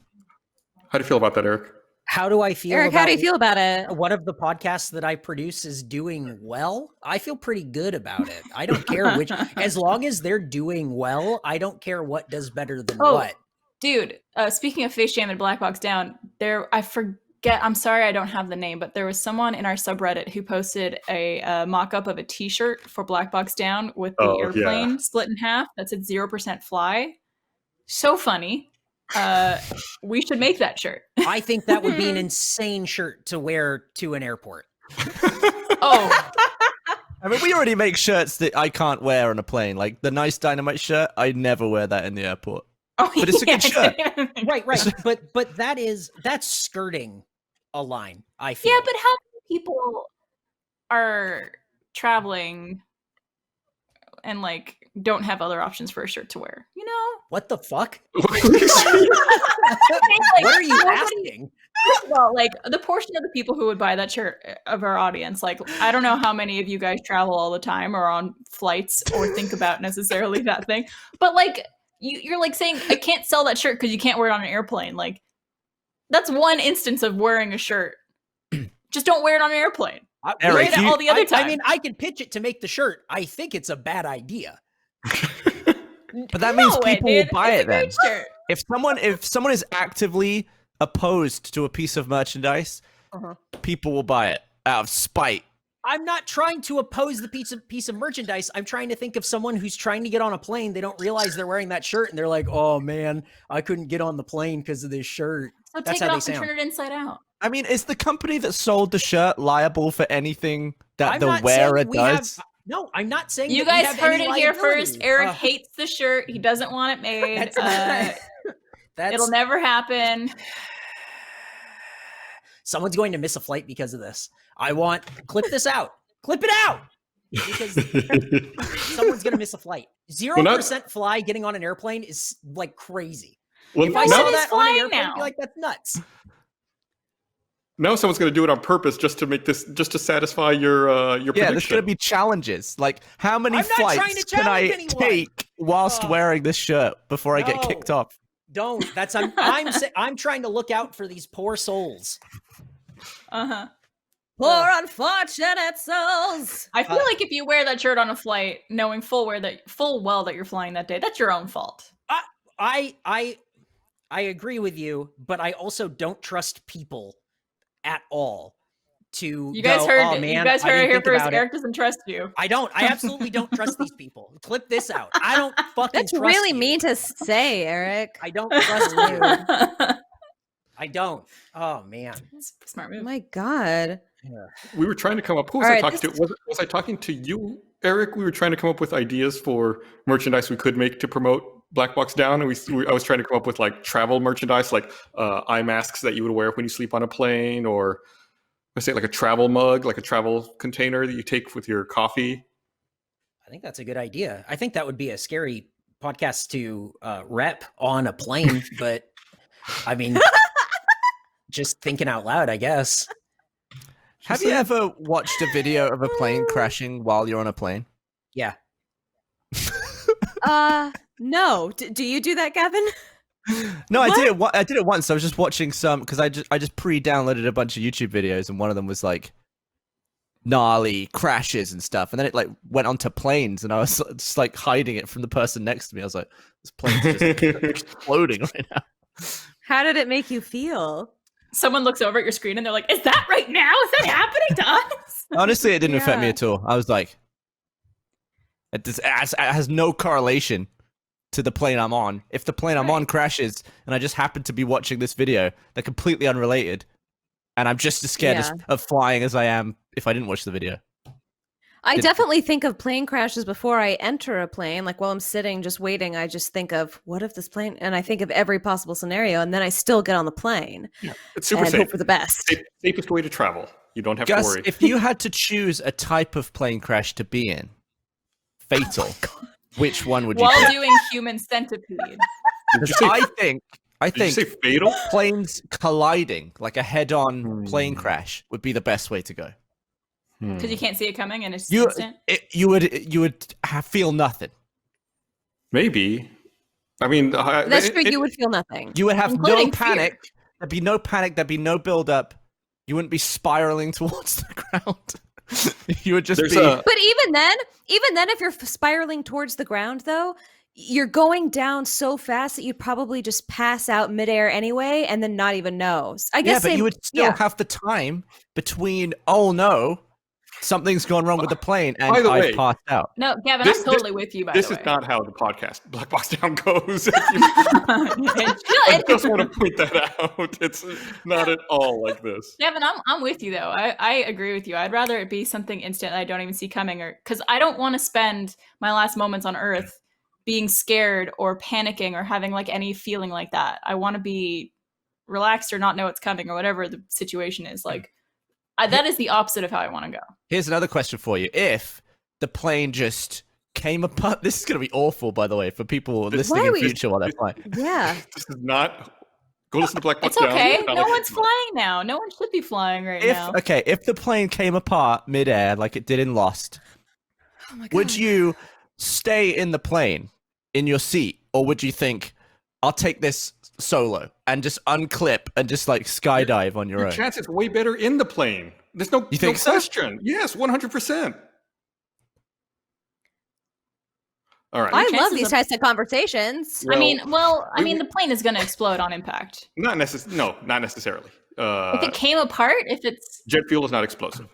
How do you feel about that, Eric? How do I feel? Eric, how do you feel about it? One of the podcasts that I produce is doing well. I feel pretty good about it. I don't care which, as long as they're doing well, I don't care what does better than what. Dude, speaking of Face Jam and Blackbox Down, I forget, I'm sorry I don't have the name, but there was someone in our subreddit who posted a mock-up of a t-shirt for Blackbox Down with the airplane split in half that said 0% fly. So funny. We should make that shirt. I think that would be an insane shirt to wear to an airport. I mean, we already make shirts that I can't wear on a plane. Like the nice Dynamite shirt, I never wear that in the airport. But it's a good shirt. Right. But that's skirting a line, I feel. Yeah, but how many people are traveling and like don't have other options for a shirt to wear? What the fuck? What are you asking? Well, like the portion of the people who would buy that shirt of our audience, like I don't know how many of you guys travel all the time or on flights or think about necessarily that thing, but like you're like saying I can't sell that shirt because you can't wear it on an airplane. Like that's one instance of wearing a shirt. Just don't wear it on an airplane. Eric, wear it all the other time. I mean, I can pitch it to make the shirt. I think it's a bad idea. But that means people will buy it's it then. Shirt. If someone is actively opposed to a piece of merchandise, people will buy it out of spite. I'm not trying to oppose the piece of merchandise. I'm trying to think of someone who's trying to get on a plane. They don't realize they're wearing that shirt, and they're like, "Oh man, I couldn't get on the plane because of this shirt." So That's take how it off they and sound. turn it inside out. I mean, is the company that sold the shirt liable for anything that I'm the not wearer saying we have- does? No, I'm not saying You that we guys have heard any it here liability. first. Eric hates the shirt. He doesn't want it made. That's It'll never happen. Someone's going to miss a flight because of this. Clip this out. Clip it out. Because someone's going to miss a flight. 0% fly getting on an airplane is like crazy. Well, if I saw that on an flying airplane, now? I'd be like, that's nuts. Now someone's going to do it on purpose just to satisfy your prediction. Yeah, there's going to be challenges. Like, how many I'm not trying flights to can I challenge anyone. take whilst wearing this shirt before I get No. kicked off? Don't. I'm trying to look out for these poor souls. Poor unfortunate souls. I feel like if you wear that shirt on a flight, knowing full well that you're flying that day, that's your own fault. I agree with you, but I also don't trust people at all. You guys heard it here first. Eric doesn't trust you. I absolutely don't trust these people. Clip this out. I don't fucking That's trust really you. mean to say, Eric. I don't trust you. I don't. Oh man. Smart Oh move. my God. We were trying to come up. Who was I talking to? Was I talking to you, Eric? We were trying to come up with ideas for merchandise we could make to promote Blackbox Down, and I was trying to come up with like travel merchandise, like eye masks that you would wear when you sleep on a plane, or let's say like a travel mug, like a travel container that you take with your coffee. I think that's a good idea. I think that would be a scary podcast to rep on a plane, but I mean, just thinking out loud, I guess. Have you ever watched a video of a plane crashing while you're on a plane? Yeah. No. Do you do that, Gavin? No, I did it once. I was just watching some because I just pre-downloaded a bunch of YouTube videos, and one of them was like gnarly crashes and stuff, and then it like went onto planes, and I was just like hiding it from the person next to me. I was like, this plane's just exploding right now. How did it make you feel? Someone looks over at your screen and they're like, "Is that right now? Is that happening to us?" Honestly, it didn't affect me at all. I was like, it has no correlation to the plane I'm on. If the plane I'm on crashes and I just happen to be watching this video, they're completely unrelated, and I'm just as scared of flying as I am if I didn't watch the video. I definitely think of plane crashes before I enter a plane. Like while I'm sitting just waiting, I just think of what if this plane, and I think of every possible scenario, and then I still get on the plane. Yeah, it's super safe. Hope for the best. Safest way to travel. You don't have to worry. If you had to choose a type of plane crash to be in, fatal, which one would you While pick? doing Human Centipede. I think Did you say fatal? planes colliding, like a head-on plane crash, would be the best way to go. Because you can't see it coming and it's instant. You would feel nothing. Maybe. I mean, That's true. You would feel nothing. You would have Including no panic. There'd be no panic. There'd be no build-up. You wouldn't be spiraling towards the ground. You would just be. But even then, if you're spiraling towards the ground, though, you're going down so fast that you'd probably just pass out midair anyway, and then not even know. I guess. Yeah, but you would still have the time between. Oh no, something's gone wrong with the plane, and I've passed out. No, Gavin, I'm totally with you. By the way, this is not how the podcast Blackbox Down goes. I just want to point that out. It's not at all like this. Gavin, I'm with you though. I agree with you. I'd rather it be something instant that I don't even see coming, or because I don't want to spend my last moments on Earth being scared or panicking or having like any feeling like that. I want to be relaxed or not know what's coming or whatever the situation is. Like that is the opposite of how I want to go. Here's another question for you. If the plane just came apart, this is going to be awful, by the way, for people listening in future while they're flying. Yeah. This is not... Go listen to Blackbox It's Down. okay. No one's flying now. No one should be flying right now. Okay, if the plane came apart midair like it did in Lost, would you stay in the plane in your seat, or would you think, I'll take this solo and just unclip and just like skydive on your own? Chance is way better in the plane. There's no question. Yes, 100%. All right. I love these types of conversations. Well, I mean, the plane is going to explode on impact. Not necessarily. If it came apart, jet fuel is not explosive.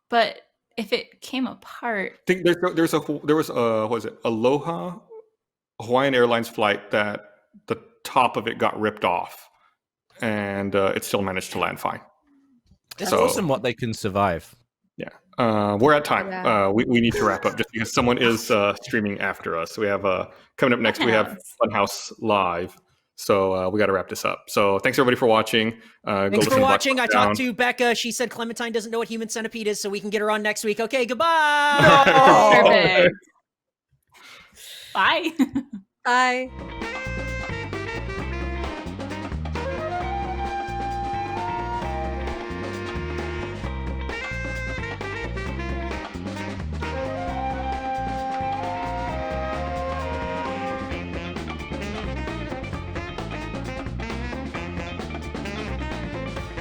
But if it came apart, I think there was what was it? Aloha Hawaiian Airlines flight that the top of it got ripped off, and it still managed to land fine. It's awesome what they can survive. Yeah. We're at time. Yeah. We need to wrap up just because someone is streaming after us. So we have coming up next. We have Funhouse Live. So we got to wrap this up. So thanks everybody for watching. Thanks for watching. I talked to Becca. She said Clementine doesn't know what human centipede is, so we can get her on next week. Okay, goodbye. Perfect. Bye. Bye.